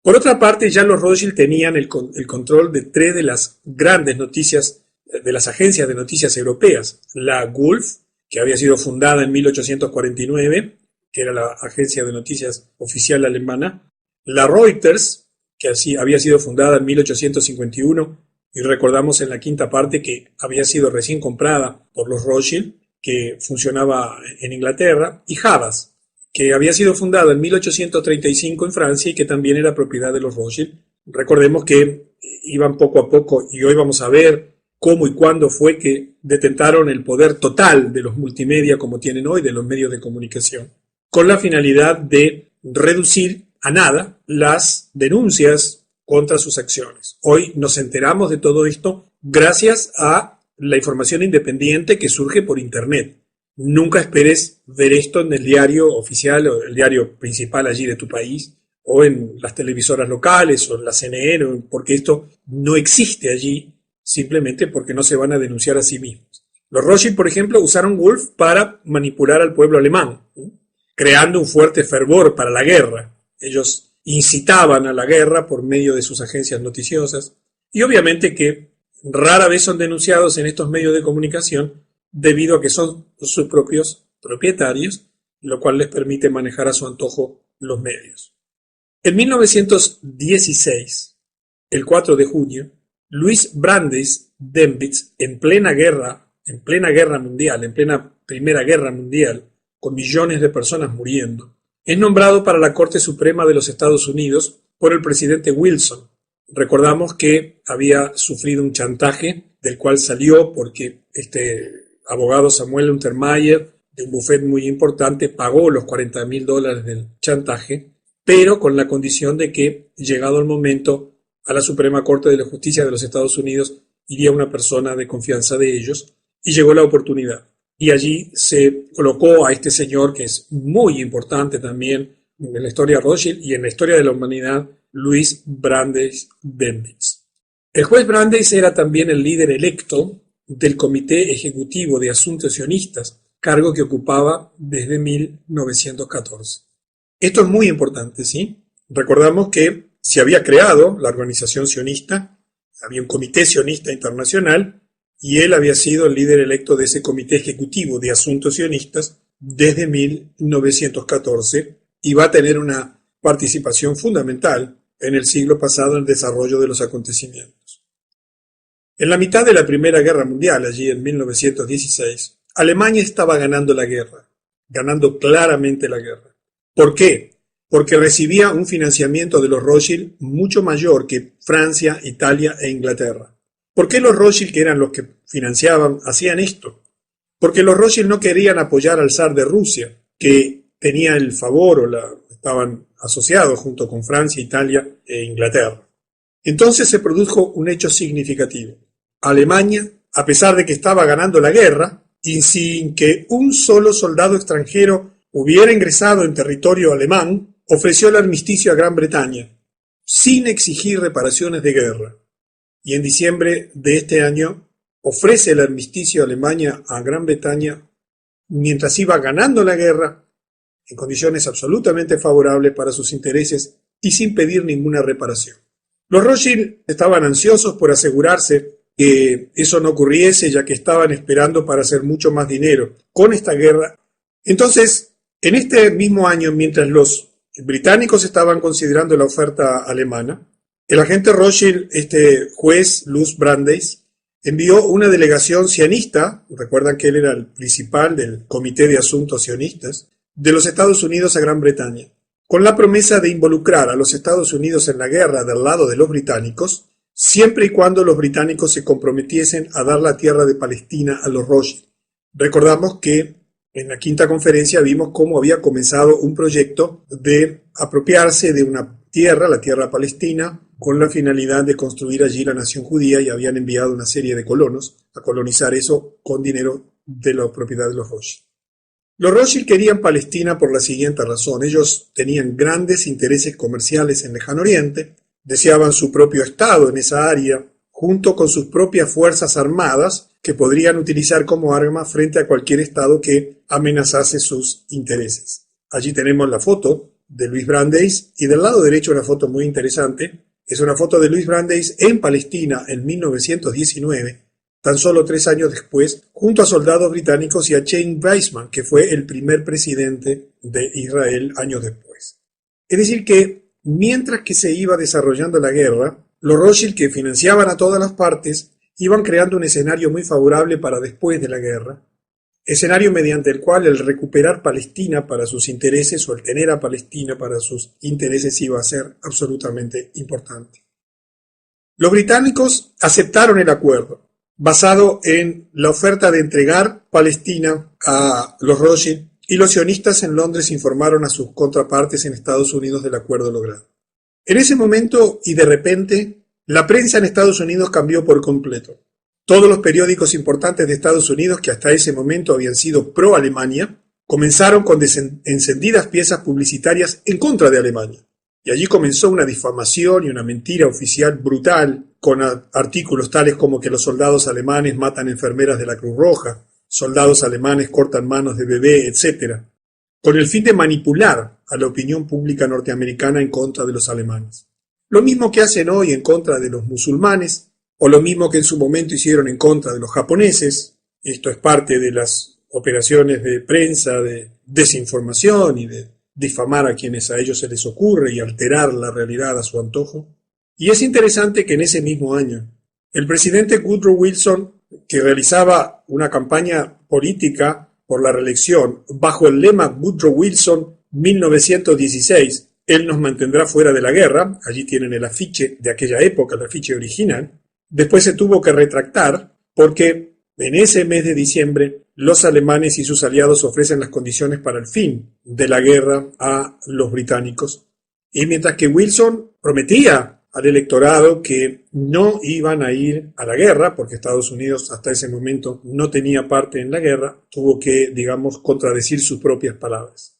Por otra parte, ya los Rothschild tenían el control de tres de las grandes noticias, de las agencias de noticias europeas. La Gulf, que había sido fundada en 1849, que era la agencia de noticias oficial alemana. La Reuters, que así había sido fundada en 1851, y recordamos en la quinta parte que había sido recién comprada por los Rothschild, que funcionaba en Inglaterra. Y Havas, que había sido fundada en 1835 en Francia y que también era propiedad de los Rothschild. Recordemos que iban poco a poco, y hoy vamos a ver cómo y cuándo fue que detentaron el poder total de los multimedia como tienen hoy, de los medios de comunicación, con la finalidad de reducir a nada las denuncias contra sus acciones. Hoy nos enteramos de todo esto gracias a la información independiente que surge por Internet. Nunca esperes ver esto en el diario oficial o el diario principal allí de tu país, o en las televisoras locales o en la CNN, porque esto no existe allí simplemente porque no se van a denunciar a sí mismos. Los Rothschild, por ejemplo, usaron Wolf para manipular al pueblo alemán, creando un fuerte fervor para la guerra. Ellos incitaban a la guerra por medio de sus agencias noticiosas, y obviamente que rara vez son denunciados en estos medios de comunicación debido a que son sus propios propietarios, lo cual les permite manejar a su antojo los medios. En 1916, el 4 de junio, Luis Brandeis Dönitz, en plena guerra en plena guerra mundial, en plena Primera Guerra Mundial, con millones de personas muriendo, es nombrado para la Corte Suprema de los Estados Unidos por el presidente Wilson. Recordamos que había sufrido un chantaje del cual salió porque este abogado Samuel Untermyer, de un bufete muy importante, pagó los $40.000 del chantaje, pero con la condición de que, llegado el momento, a la Suprema Corte de la Justicia de los Estados Unidos iría una persona de confianza de ellos, y llegó la oportunidad. Y allí se colocó a este señor, que es muy importante también en la historia de Rothschild y en la historia de la humanidad, Louis Brandeis Bendix. El juez Brandeis era también el líder electo del Comité Ejecutivo de Asuntos Sionistas, cargo que ocupaba desde 1914. Esto es muy importante, ¿sí? Recordamos que se había creado la organización sionista, había un comité sionista internacional, y él había sido el líder electo de ese Comité Ejecutivo de Asuntos Sionistas desde 1914 y va a tener una participación fundamental en el siglo pasado en el desarrollo de los acontecimientos. En la mitad de la Primera Guerra Mundial, allí en 1916, Alemania estaba ganando la guerra, ganando claramente la guerra. ¿Por qué? Porque recibía un financiamiento de los Rothschild mucho mayor que Francia, Italia e Inglaterra. ¿Por qué los Rothschild, que eran los que financiaban, hacían esto? Porque los Rothschild no querían apoyar al zar de Rusia, que tenía el favor estaban asociados junto con Francia, Italia e Inglaterra. Entonces se produjo un hecho significativo. Alemania, a pesar de que estaba ganando la guerra, y sin que un solo soldado extranjero hubiera ingresado en territorio alemán, ofreció el armisticio a Gran Bretaña, sin exigir reparaciones de guerra. Y en diciembre de este año ofrece el armisticio a Alemania a Gran Bretaña mientras iba ganando la guerra en condiciones absolutamente favorables para sus intereses y sin pedir ninguna reparación. Los Rothschild estaban ansiosos por asegurarse que eso no ocurriese, ya que estaban esperando para hacer mucho más dinero con esta guerra. Entonces, en este mismo año, mientras los británicos estaban considerando la oferta alemana, el agente Rothschild, este juez Louis Brandeis, envió una delegación sionista, recuerdan que él era el principal del Comité de Asuntos Sionistas, de los Estados Unidos a Gran Bretaña, con la promesa de involucrar a los Estados Unidos en la guerra del lado de los británicos, siempre y cuando los británicos se comprometiesen a dar la tierra de Palestina a los Rothschild. Recordamos que en la quinta conferencia vimos cómo había comenzado un proyecto de apropiarse de una tierra, la tierra palestina, con la finalidad de construir allí la nación judía, y habían enviado una serie de colonos a colonizar eso con dinero de la propiedad de los Rothschild. Los Rothschild querían Palestina por la siguiente razón. Ellos tenían grandes intereses comerciales en Lejano Oriente, deseaban su propio estado en esa área, junto con sus propias fuerzas armadas que podrían utilizar como arma frente a cualquier estado que amenazase sus intereses. Allí tenemos la foto de Louis Brandeis, y del lado derecho una foto muy interesante. Es una foto de Louis Brandeis en Palestina en 1919, tan solo 3 años después, junto a soldados británicos y a Chaim Weizmann, que fue el primer presidente de Israel años después. Es decir que, mientras que se iba desarrollando la guerra, los Rothschild, que financiaban a todas las partes, iban creando un escenario muy favorable para después de la guerra, escenario mediante el cual el recuperar Palestina para sus intereses o el tener a Palestina para sus intereses iba a ser absolutamente importante. Los británicos aceptaron el acuerdo, basado en la oferta de entregar Palestina a los Rothschild, y los sionistas en Londres informaron a sus contrapartes en Estados Unidos del acuerdo logrado. En ese momento y de repente, la prensa en Estados Unidos cambió por completo. Todos los periódicos importantes de Estados Unidos, que hasta ese momento habían sido pro-Alemania, comenzaron con encendidas piezas publicitarias en contra de Alemania. Y allí comenzó una difamación y una mentira oficial brutal, con artículos tales como que los soldados alemanes matan enfermeras de la Cruz Roja, soldados alemanes cortan manos de bebé, etc., con el fin de manipular a la opinión pública norteamericana en contra de los alemanes. Lo mismo que hacen hoy en contra de los musulmanes, o lo mismo que en su momento hicieron en contra de los japoneses. Esto es parte de las operaciones de prensa, de desinformación y de difamar a quienes a ellos se les ocurre y alterar la realidad a su antojo. Y es interesante que en ese mismo año, el presidente Woodrow Wilson, que realizaba una campaña política por la reelección bajo el lema Woodrow Wilson 1916, él nos mantendrá fuera de la guerra, allí tienen el afiche de aquella época, el afiche original. Después se tuvo que retractar porque en ese mes de diciembre los alemanes y sus aliados ofrecen las condiciones para el fin de la guerra a los británicos. Y mientras que Wilson prometía al electorado que no iban a ir a la guerra, porque Estados Unidos hasta ese momento no tenía parte en la guerra, tuvo que, digamos, contradecir sus propias palabras.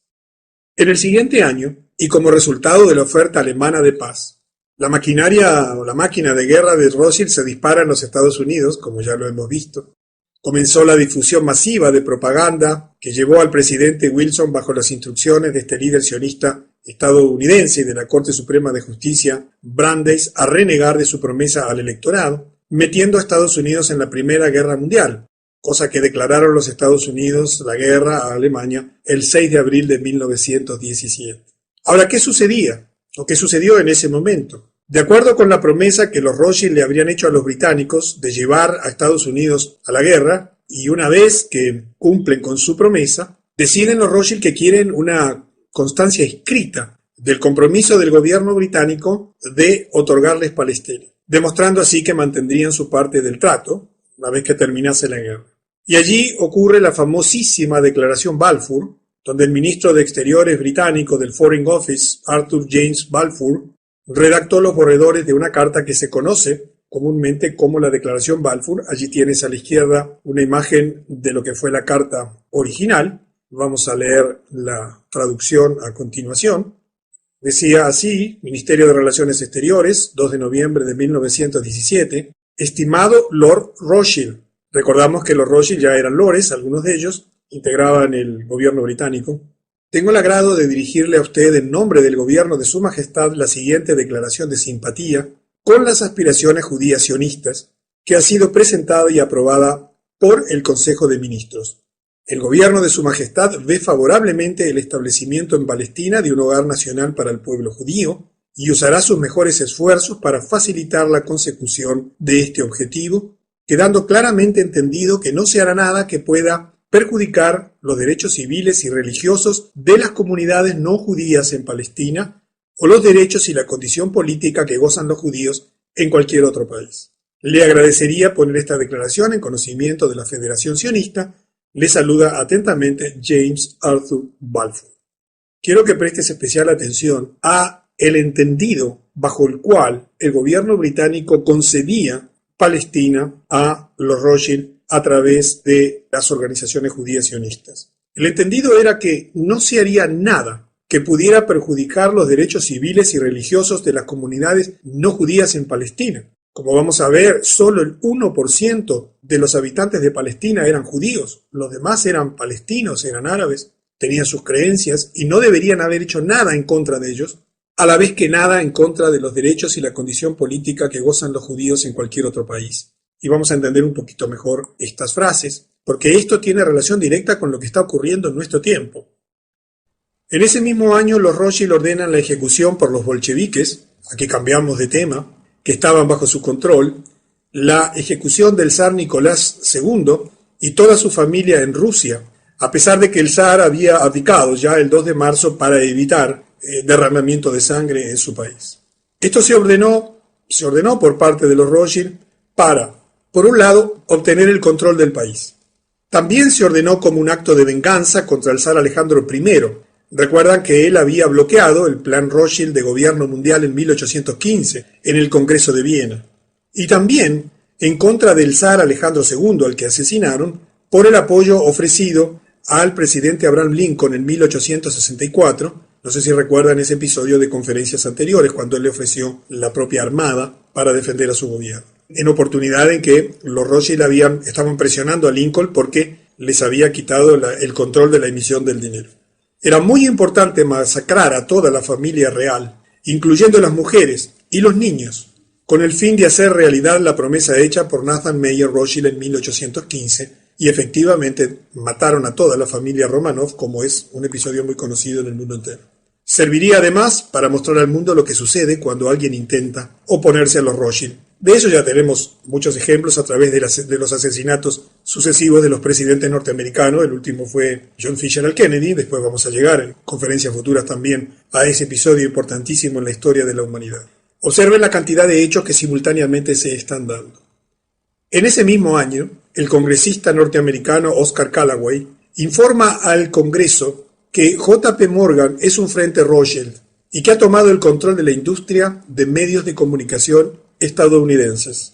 En el siguiente año, y como resultado de la oferta alemana de paz, la maquinaria o la máquina de guerra de Rothschild se dispara en los Estados Unidos, como ya lo hemos visto. Comenzó la difusión masiva de propaganda que llevó al presidente Wilson, bajo las instrucciones de este líder sionista estadounidense y de la Corte Suprema de Justicia, Brandeis, a renegar de su promesa al electorado, metiendo a Estados Unidos en la Primera Guerra Mundial, cosa que declararon los Estados Unidos la guerra a Alemania el 6 de abril de 1917. Ahora, ¿qué sucedía? ¿O qué sucedió en ese momento? De acuerdo con la promesa que los Rothschild le habrían hecho a los británicos de llevar a Estados Unidos a la guerra, y una vez que cumplen con su promesa, deciden los Rothschild que quieren una constancia escrita del compromiso del gobierno británico de otorgarles Palestina, demostrando así que mantendrían su parte del trato una vez que terminase la guerra. Y allí ocurre la famosísima Declaración Balfour, donde el ministro de Exteriores británico del Foreign Office, Arthur James Balfour, redactó los borradores de una carta que se conoce comúnmente como la Declaración Balfour. Allí tienes a la izquierda una imagen de lo que fue la carta original. Vamos a leer la traducción a continuación. Decía así: Ministerio de Relaciones Exteriores, 2 de noviembre de 1917. Estimado Lord Rothschild. Recordamos que los Rothschild ya eran lores, algunos de ellos integraban el gobierno británico. Tengo el agrado de dirigirle a usted en nombre del gobierno de Su Majestad la siguiente declaración de simpatía con las aspiraciones judías sionistas que ha sido presentada y aprobada por el Consejo de Ministros. El gobierno de Su Majestad ve favorablemente el establecimiento en Palestina de un hogar nacional para el pueblo judío y usará sus mejores esfuerzos para facilitar la consecución de este objetivo, quedando claramente entendido que no se hará nada que pueda perjudicar los derechos civiles y religiosos de las comunidades no judías en Palestina o los derechos y la condición política que gozan los judíos en cualquier otro país. Le agradecería poner esta declaración en conocimiento de la Federación Sionista. Le saluda atentamente James Arthur Balfour. Quiero que prestes especial atención a el entendido bajo el cual el gobierno británico concedía Palestina a los Rothschild a través de las organizaciones judías sionistas. El entendido era que no se haría nada que pudiera perjudicar los derechos civiles y religiosos de las comunidades no judías en Palestina. Como vamos a ver, solo el 1% de los habitantes de Palestina eran judíos, los demás eran palestinos, eran árabes, tenían sus creencias y no deberían haber hecho nada en contra de ellos, a la vez que nada en contra de los derechos y la condición política que gozan los judíos en cualquier otro país. Y vamos a entender un poquito mejor estas frases, porque esto tiene relación directa con lo que está ocurriendo en nuestro tiempo. En ese mismo año los Rothschild ordenan la ejecución por los bolcheviques, aquí cambiamos de tema, que estaban bajo su control, la ejecución del zar Nicolás II y toda su familia en Rusia, a pesar de que el zar había abdicado ya el 2 de marzo para evitar derramamiento de sangre en su país. Esto se ordenó por parte de los Rothschild para, por un lado, obtener el control del país. También se ordenó como un acto de venganza contra el zar Alejandro I. Recuerdan que él había bloqueado el plan Rothschild de gobierno mundial en 1815 en el Congreso de Viena. Y también en contra del zar Alejandro II, al que asesinaron, por el apoyo ofrecido al presidente Abraham Lincoln en 1864. No sé si recuerdan ese episodio de conferencias anteriores, cuando él le ofreció la propia armada para defender a su gobierno. En oportunidad en que los Rothschild estaban presionando a Lincoln porque les había quitado el control de la emisión del dinero. Era muy importante masacrar a toda la familia real, incluyendo las mujeres y los niños, con el fin de hacer realidad la promesa hecha por Nathan Mayer Rothschild en 1815, y efectivamente mataron a toda la familia Romanov, como es un episodio muy conocido en el mundo entero. Serviría además para mostrar al mundo lo que sucede cuando alguien intenta oponerse a los Rothschild. De eso ya tenemos muchos ejemplos a través de los asesinatos sucesivos de los presidentes norteamericanos. El último fue John Fitzgerald Kennedy. Después vamos a llegar en conferencias futuras también a ese episodio importantísimo en la historia de la humanidad. Observen la cantidad de hechos que simultáneamente se están dando. En ese mismo año, el congresista norteamericano Oscar Callaway informa al Congreso que J.P. Morgan es un frente Rothschild y que ha tomado el control de la industria de medios de comunicación estadounidenses.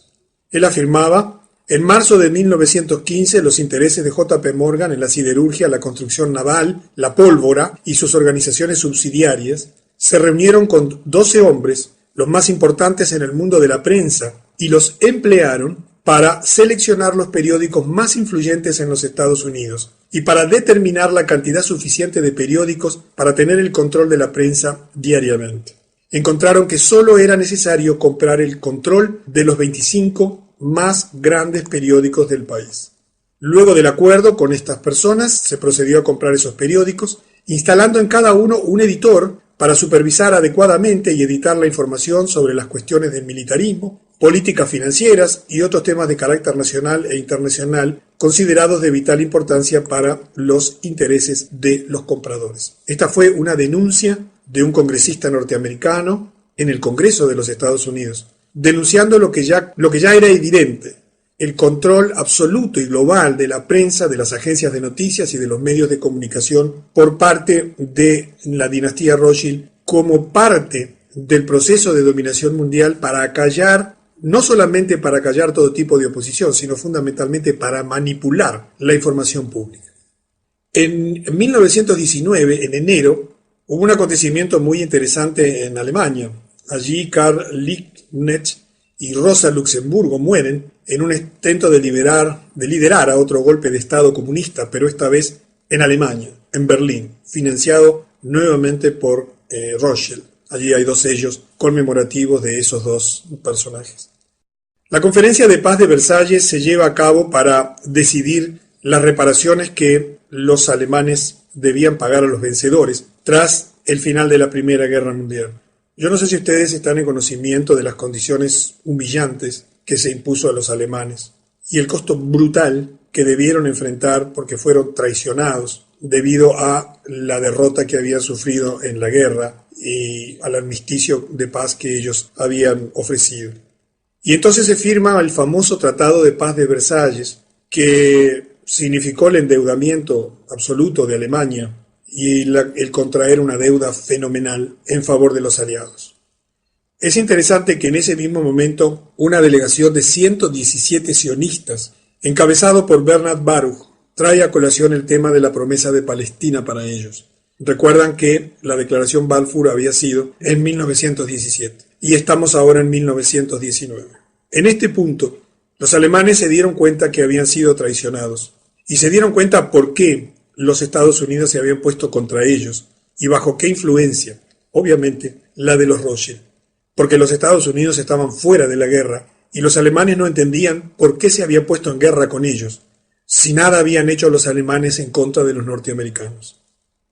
Él afirmaba: en marzo de 1915 los intereses de J.P. Morgan en la siderurgia, la construcción naval, la pólvora y sus organizaciones subsidiarias se reunieron con 12 hombres, los más importantes en el mundo de la prensa, y los emplearon para seleccionar los periódicos más influyentes en los Estados Unidos y para determinar la cantidad suficiente de periódicos para tener el control de la prensa diariamente. Encontraron que solo era necesario comprar el control de los 25 más grandes periódicos del país. Luego del acuerdo con estas personas, se procedió a comprar esos periódicos, instalando en cada uno un editor para supervisar adecuadamente y editar la información sobre las cuestiones del militarismo, políticas financieras y otros temas de carácter nacional e internacional considerados de vital importancia para los intereses de los compradores. Esta fue una denuncia de un congresista norteamericano en el Congreso de los Estados Unidos, denunciando lo que ya era evidente: el control absoluto y global de la prensa, de las agencias de noticias y de los medios de comunicación por parte de la dinastía Rothschild como parte del proceso de dominación mundial para acallar, no solamente para acallar todo tipo de oposición, sino fundamentalmente para manipular la información pública. En 1919, en enero, hubo un acontecimiento muy interesante en Alemania. Allí Karl Liebknecht y Rosa Luxemburgo mueren en un intento de liderar a otro golpe de Estado comunista, pero esta vez en Alemania, en Berlín, financiado nuevamente por Rothschild. Allí hay 2 sellos conmemorativos de esos 2 personajes. La Conferencia de Paz de Versalles se lleva a cabo para decidir las reparaciones que los alemanes debían pagar a los vencedores tras el final de la Primera Guerra Mundial. Yo no sé si ustedes están en conocimiento de las condiciones humillantes que se impuso a los alemanes y el costo brutal que debieron enfrentar porque fueron traicionados debido a la derrota que habían sufrido en la guerra y al armisticio de paz que ellos habían ofrecido. Y entonces se firma el famoso Tratado de Paz de Versalles, que significó el endeudamiento absoluto de Alemania y el contraer una deuda fenomenal en favor de los aliados. Es interesante que en ese mismo momento una delegación de 117 sionistas, encabezado por Bernard Baruch, trae a colación el tema de la promesa de Palestina para ellos. Recuerdan que la declaración Balfour había sido en 1917 y estamos ahora en 1919. En este punto, los alemanes se dieron cuenta que habían sido traicionados y se dieron cuenta por qué los Estados Unidos se habían puesto contra ellos y bajo qué influencia, obviamente la de los Rothschild, porque los Estados Unidos estaban fuera de la guerra y los alemanes no entendían por qué se habían puesto en guerra con ellos, si nada habían hecho los alemanes en contra de los norteamericanos.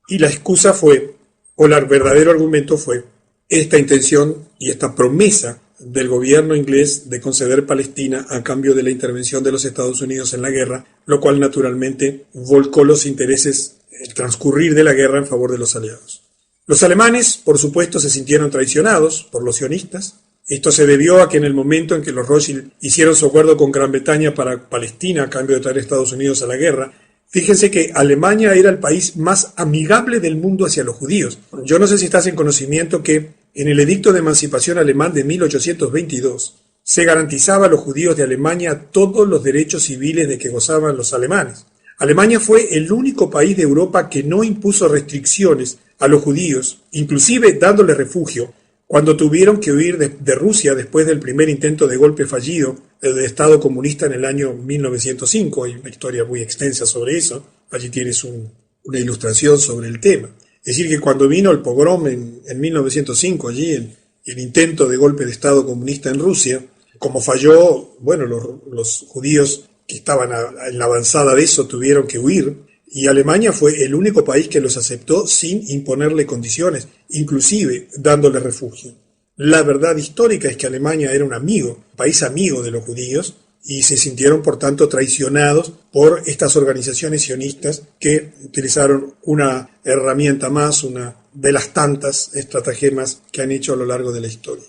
Y la excusa fue, o el verdadero argumento fue, esta intención y esta promesa del gobierno inglés de conceder Palestina a cambio de la intervención de los Estados Unidos en la guerra, lo cual naturalmente volcó los intereses, el transcurrir de la guerra en favor de los aliados. Los alemanes, por supuesto, se sintieron traicionados por los sionistas. Esto se debió a que en el momento en que los Rothschild hicieron su acuerdo con Gran Bretaña para Palestina a cambio de traer a Estados Unidos a la guerra, fíjense que Alemania era el país más amigable del mundo hacia los judíos. Yo no sé si estás en conocimiento que en el Edicto de Emancipación Alemán de 1822 se garantizaba a los judíos de Alemania todos los derechos civiles de que gozaban los alemanes. Alemania fue el único país de Europa que no impuso restricciones a los judíos, inclusive dándoles refugio, cuando tuvieron que huir de Rusia después del primer intento de golpe fallido del Estado comunista en el año 1905. Hay una historia muy extensa sobre eso. Allí tienes una ilustración sobre el tema. Es decir, que cuando vino el pogrom en 1905, allí el intento de golpe de Estado comunista en Rusia, como falló, bueno, los judíos que estaban en la avanzada de eso tuvieron que huir, y Alemania fue el único país que los aceptó sin imponerle condiciones, inclusive dándole refugio. La verdad histórica es que Alemania era un país amigo de los judíos, y se sintieron por tanto traicionados por estas organizaciones sionistas que utilizaron una herramienta más, una de las tantas estratagemas que han hecho a lo largo de la historia.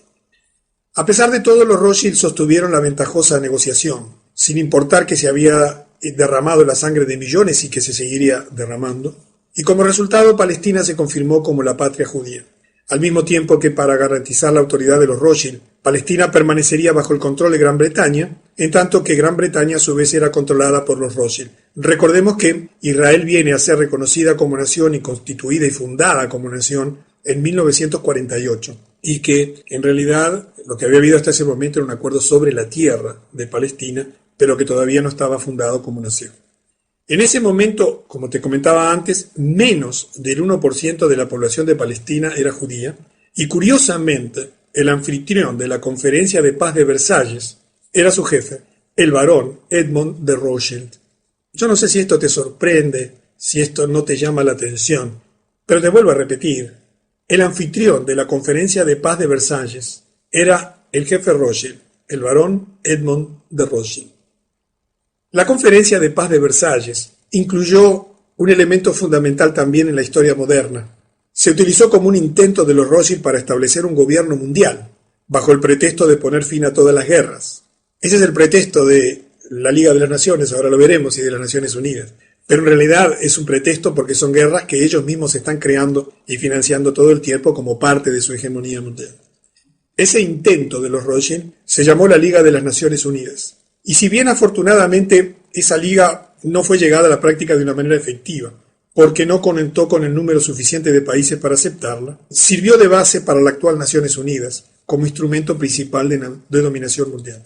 A pesar de todo, los Rothschild sostuvieron la ventajosa negociación, sin importar que se había derramado la sangre de millones y que se seguiría derramando, y como resultado Palestina se confirmó como la patria judía. Al mismo tiempo que para garantizar la autoridad de los Rothschild, Palestina permanecería bajo el control de Gran Bretaña, en tanto que Gran Bretaña a su vez era controlada por los Rothschild. Recordemos que Israel viene a ser reconocida como nación y constituida y fundada como nación en 1948, y que en realidad lo que había habido hasta ese momento era un acuerdo sobre la tierra de Palestina, pero que todavía no estaba fundado como nación. En ese momento, como te comentaba antes, menos del 1% de la población de Palestina era judía, y curiosamente, el anfitrión de la Conferencia de Paz de Versalles era su jefe, el barón Edmond de Rothschild. Yo no sé si esto te sorprende, si esto no te llama la atención, pero te vuelvo a repetir, el anfitrión de la Conferencia de Paz de Versalles era el jefe Rothschild, el barón Edmond de Rothschild. La Conferencia de Paz de Versalles incluyó un elemento fundamental también en la historia moderna. Se utilizó como un intento de los Rothschild para establecer un gobierno mundial, bajo el pretexto de poner fin a todas las guerras. Ese es el pretexto de la Liga de las Naciones, ahora lo veremos, y de las Naciones Unidas. Pero en realidad es un pretexto porque son guerras que ellos mismos están creando y financiando todo el tiempo como parte de su hegemonía mundial. Ese intento de los Rothschild se llamó la Liga de las Naciones Unidas. Y si bien afortunadamente esa liga no fue llegada a la práctica de una manera efectiva, porque no contó con el número suficiente de países para aceptarla, sirvió de base para la actual Naciones Unidas como instrumento principal de dominación mundial.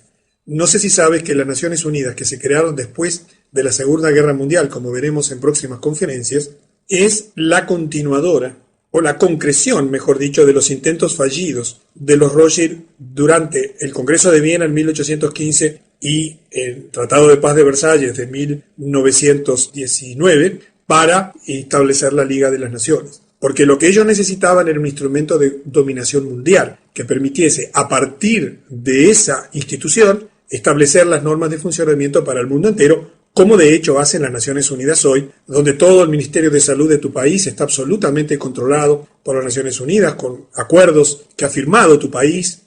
No sé si sabes que las Naciones Unidas, que se crearon después de la Segunda Guerra Mundial, como veremos en próximas conferencias, es la continuadora, o la concreción, mejor dicho, de los intentos fallidos de los Rothschild durante el Congreso de Viena en 1815 y el Tratado de Paz de Versalles de 1919 para establecer la Liga de las Naciones. Porque lo que ellos necesitaban era un instrumento de dominación mundial que permitiese, a partir de esa institución, establecer las normas de funcionamiento para el mundo entero, como de hecho hacen las Naciones Unidas hoy, donde todo el Ministerio de Salud de tu país está absolutamente controlado por las Naciones Unidas, con acuerdos que ha firmado tu país,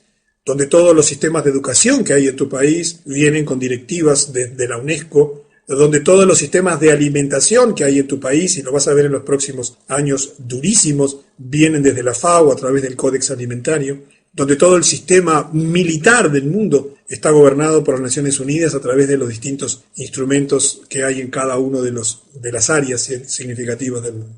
donde todos los sistemas de educación que hay en tu país vienen con directivas de la UNESCO, donde todos los sistemas de alimentación que hay en tu país, y lo vas a ver en los próximos años durísimos, vienen desde la FAO a través del Códex Alimentario, donde todo el sistema militar del mundo está gobernado por las Naciones Unidas a través de los distintos instrumentos que hay en cada uno de las áreas significativas del mundo.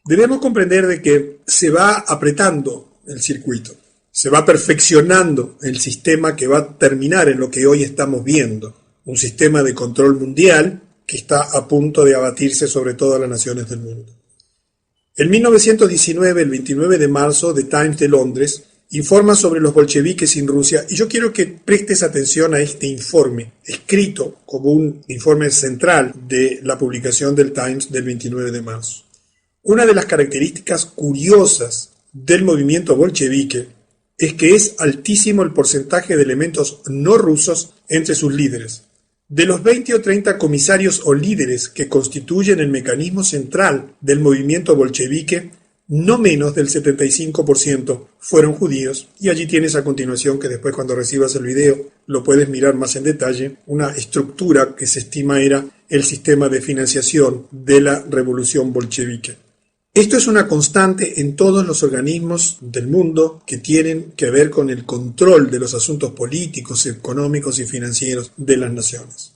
Debemos comprender de que se va apretando el circuito, se va perfeccionando el sistema que va a terminar en lo que hoy estamos viendo, un sistema de control mundial que está a punto de abatirse sobre todas las naciones del mundo. En 1919, el 29 de marzo, The Times de Londres informa sobre los bolcheviques en Rusia, y yo quiero que prestes atención a este informe, escrito como un informe central de la publicación del Times del 29 de marzo. Una de las características curiosas del movimiento bolchevique es que es altísimo el porcentaje de elementos no rusos entre sus líderes. De los 20 o 30 comisarios o líderes que constituyen el mecanismo central del movimiento bolchevique, no menos del 75% fueron judíos, y allí tienes a continuación, que después cuando recibas el video lo puedes mirar más en detalle, una estructura que se estima era el sistema de financiación de la revolución bolchevique. Esto es una constante en todos los organismos del mundo que tienen que ver con el control de los asuntos políticos, económicos y financieros de las naciones.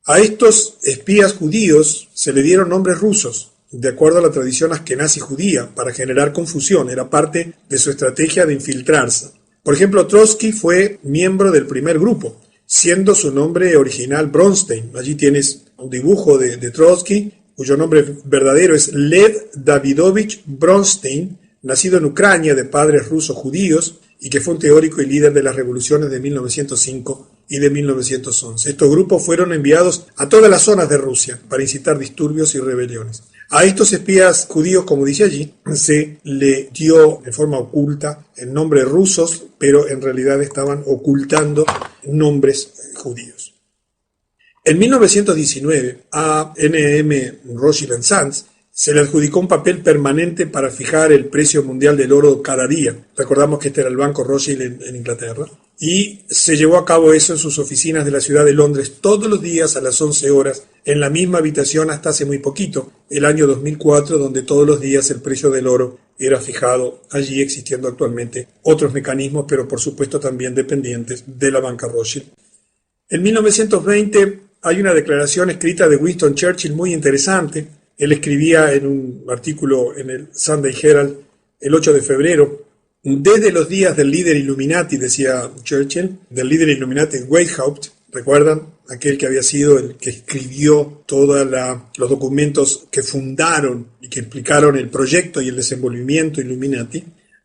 A estos espías judíos se le dieron nombres rusos, de acuerdo a la tradición askenazi judía, para generar confusión, era parte de su estrategia de infiltrarse. Por ejemplo, Trotsky fue miembro del primer grupo, siendo su nombre original Bronstein. Allí tienes un dibujo de Trotsky, cuyo nombre verdadero es Lev Davidovich Bronstein, nacido en Ucrania de padres rusos judíos, y que fue un teórico y líder de las revoluciones de 1905 y de 1911. Estos grupos fueron enviados a todas las zonas de Rusia para incitar disturbios y rebeliones. A estos espías judíos, como dice allí, se le dio de forma oculta el nombre rusos, pero en realidad estaban ocultando nombres judíos. En 1919, a N.M. Rothschild & Sons se le adjudicó un papel permanente para fijar el precio mundial del oro cada día. Recordamos que este era el Banco Rothschild en Inglaterra. Y se llevó a cabo eso en sus oficinas de la ciudad de Londres todos los días a las 11 horas, en la misma habitación hasta hace muy poquito, el año 2004, donde todos los días el precio del oro era fijado, allí existiendo actualmente otros mecanismos, pero por supuesto también dependientes de la banca Rothschild. En 1920 hay una declaración escrita de Winston Churchill muy interesante. Él escribía en un artículo en el Sunday Herald el 8 de febrero, desde los días del líder Illuminati, decía Churchill, del líder Illuminati Weishaupt, ¿recuerdan? Aquel que había sido el que escribió todos los documentos que fundaron y que explicaron el proyecto y el desenvolvimiento Illuminati,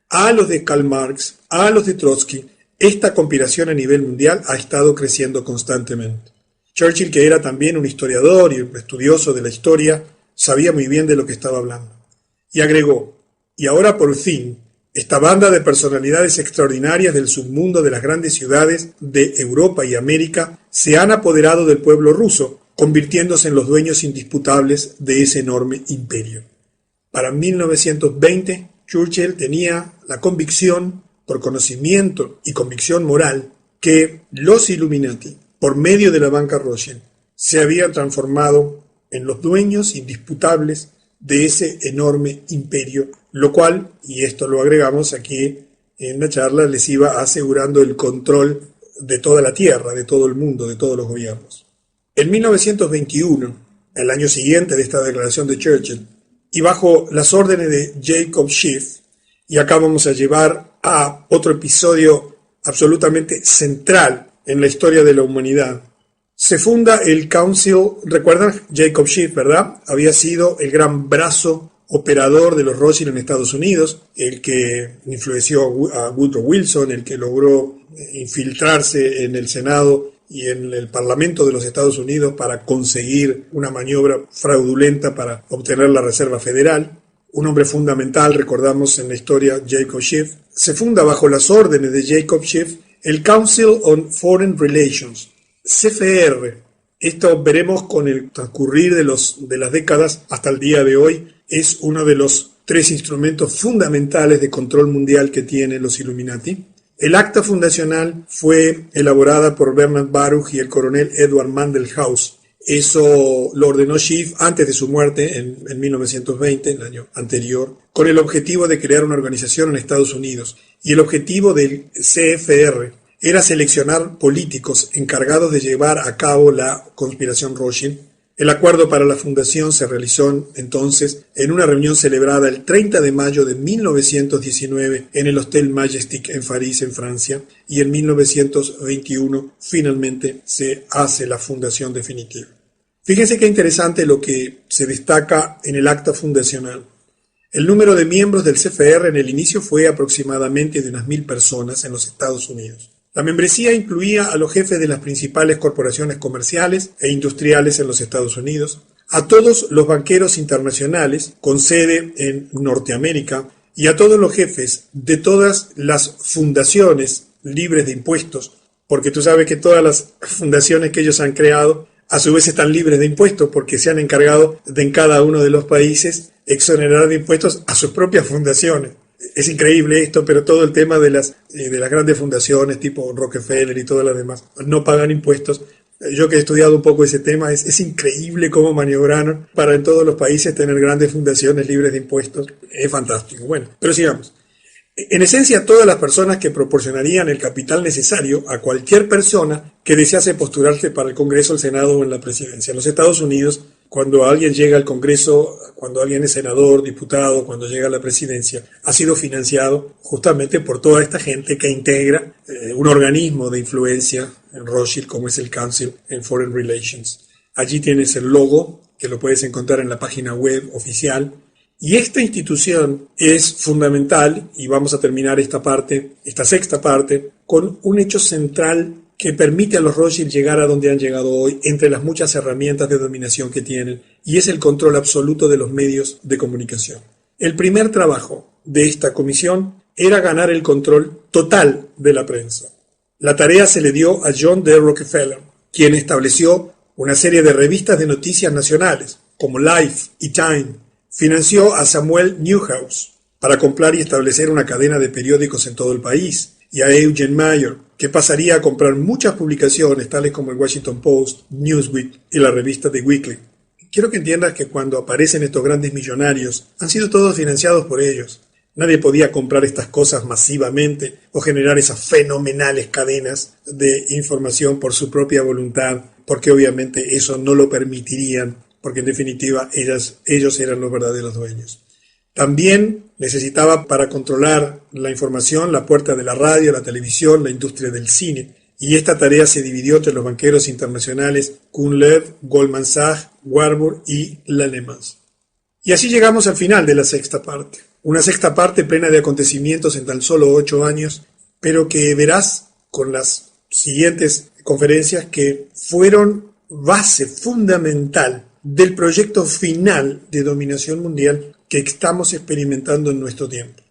a los de Karl Marx, a los de Trotsky. Esta conspiración a nivel mundial ha estado creciendo constantemente. Churchill, que era también un historiador y un estudioso de la historia, sabía muy bien de lo que estaba hablando. Y agregó, y ahora por fin, esta banda de personalidades extraordinarias del submundo de las grandes ciudades de Europa y América se han apoderado del pueblo ruso, convirtiéndose en los dueños indisputables de ese enorme imperio. Para 1920, Churchill tenía la convicción, por conocimiento y convicción moral, que los Illuminati, por medio de la banca Rothschild, se habían transformado en los dueños indisputables de ese enorme imperio, lo cual, y esto lo agregamos aquí en la charla, les iba asegurando el control de toda la tierra, de todo el mundo, de todos los gobiernos. En 1921, el año siguiente de esta declaración de Churchill, y bajo las órdenes de Jacob Schiff, y acá vamos a llevar a otro episodio absolutamente central en la historia de la humanidad, se funda el Council. ¿Recuerdan? Jacob Schiff, ¿verdad? Había sido el gran brazo operador de los Rothschild en Estados Unidos, el que influenció a Woodrow Wilson, el que logró infiltrarse en el Senado y en el Parlamento de los Estados Unidos para conseguir una maniobra fraudulenta para obtener la Reserva Federal. Un hombre fundamental, recordamos en la historia, Jacob Schiff. Se funda bajo las órdenes de Jacob Schiff el Council on Foreign Relations, CFR. Esto veremos con el transcurrir de las décadas hasta el día de hoy. Es uno de los 3 instrumentos fundamentales de control mundial que tienen los Illuminati. El acta fundacional fue elaborada por Bernard Baruch y el coronel Edward Mandelhaus. Eso lo ordenó Schiff antes de su muerte en 1920, el año anterior, con el objetivo de crear una organización en Estados Unidos. Y el objetivo del CFR era seleccionar políticos encargados de llevar a cabo la conspiración Rothschild. El acuerdo para la fundación se realizó entonces en una reunión celebrada el 30 de mayo de 1919 en el Hotel Majestic en París, en Francia, y en 1921 finalmente se hace la fundación definitiva. Fíjense qué interesante lo que se destaca en el acta fundacional. El número de miembros del CFR en el inicio fue aproximadamente de unas 1,000 personas en los Estados Unidos. La membresía incluía a los jefes de las principales corporaciones comerciales e industriales en los Estados Unidos, a todos los banqueros internacionales con sede en Norteamérica y a todos los jefes de todas las fundaciones libres de impuestos, porque tú sabes que todas las fundaciones que ellos han creado a su vez están libres de impuestos porque se han encargado de en cada uno de los países exonerar de impuestos a sus propias fundaciones. Es increíble esto, pero todo el tema de las grandes fundaciones tipo Rockefeller y todas las demás no pagan impuestos. Yo que he estudiado un poco ese tema, es increíble cómo maniobraron para en todos los países tener grandes fundaciones libres de impuestos. Es fantástico. Bueno, pero sigamos. En esencia, todas las personas que proporcionarían el capital necesario a cualquier persona que desease postularse para el Congreso, el Senado o en la presidencia. En los Estados Unidos, cuando alguien llega al Congreso, cuando alguien es senador, diputado, cuando llega a la presidencia, ha sido financiado justamente por toda esta gente que integra un organismo de influencia en Rothschild, como es el Council on Foreign Relations. Allí tienes el logo, que lo puedes encontrar en la página web oficial. Y esta institución es fundamental, y vamos a terminar esta sexta parte, con un hecho central que permite a los Rothschild llegar a donde han llegado hoy, entre las muchas herramientas de dominación que tienen, y es el control absoluto de los medios de comunicación. El primer trabajo de esta comisión era ganar el control total de la prensa. La tarea se le dio a John D. Rockefeller, quien estableció una serie de revistas de noticias nacionales, como Life y Time. Financió a Samuel Newhouse para comprar y establecer una cadena de periódicos en todo el país, y a Eugene Meyer, que pasaría a comprar muchas publicaciones tales como el Washington Post, Newsweek y la revista The Weekly. Quiero que entiendas que cuando aparecen estos grandes millonarios, han sido todos financiados por ellos. Nadie podía comprar estas cosas masivamente o generar esas fenomenales cadenas de información por su propia voluntad, porque obviamente eso no lo permitirían, porque en definitiva ellos eran los verdaderos dueños. También necesitaba para controlar la información la puerta de la radio, la televisión, la industria del cine, y esta tarea se dividió entre los banqueros internacionales Kuhn Lev, Goldman Sachs, Warburg y Lehman. Y así llegamos al final de la sexta parte. Una sexta parte plena de acontecimientos en tan solo 8 años, pero que verás con las siguientes conferencias que fueron base fundamental del proyecto final de dominación mundial que estamos experimentando en nuestro tiempo.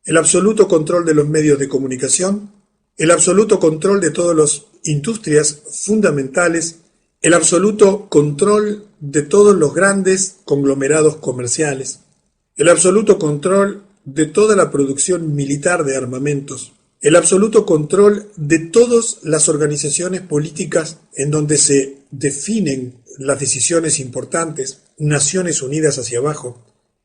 El absoluto control de los medios de comunicación, el absoluto control de todas las industrias fundamentales, el absoluto control de todos los grandes conglomerados comerciales, el absoluto control de toda la producción militar de armamentos, el absoluto control de todas las organizaciones políticas en donde se definen las decisiones importantes, Naciones Unidas hacia abajo,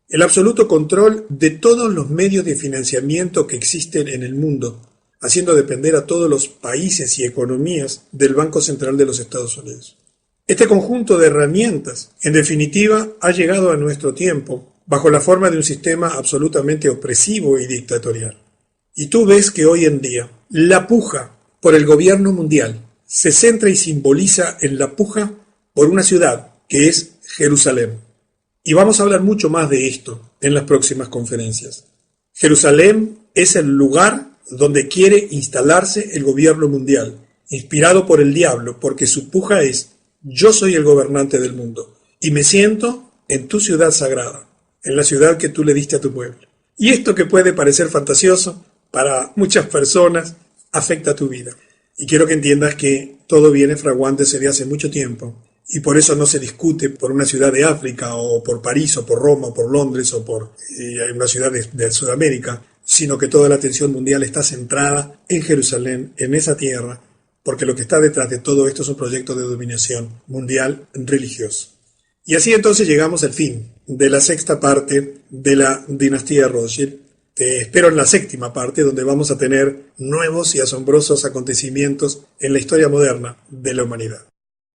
el absoluto control de todos los medios de financiamiento que existen en el mundo, haciendo depender a todos los países y economías del Banco Central de los Estados Unidos. Este conjunto de herramientas, en definitiva, ha llegado a nuestro tiempo bajo la forma de un sistema absolutamente opresivo y dictatorial. Y tú ves que hoy en día la puja por el gobierno mundial se centra y simboliza en la puja por una ciudad que es Jerusalén. Y vamos a hablar mucho más de esto en las próximas conferencias. Jerusalén es el lugar donde quiere instalarse el gobierno mundial, inspirado por el diablo, porque su puja es: yo soy el gobernante del mundo y me siento en tu ciudad sagrada, en la ciudad que tú le diste a tu pueblo. Y esto, que puede parecer fantasioso para muchas personas, afecta a tu vida. Y quiero que entiendas que todo viene fraguándose de hace mucho tiempo, y por eso no se discute por una ciudad de África, o por París, o por Roma, o por Londres, o por una ciudad de Sudamérica, sino que toda la atención mundial está centrada en Jerusalén, en esa tierra, porque lo que está detrás de todo esto es un proyecto de dominación mundial religioso. Y así entonces llegamos al fin de la sexta parte de la dinastía Rothschild. Te espero en la séptima parte, donde vamos a tener nuevos y asombrosos acontecimientos en la historia moderna de la humanidad.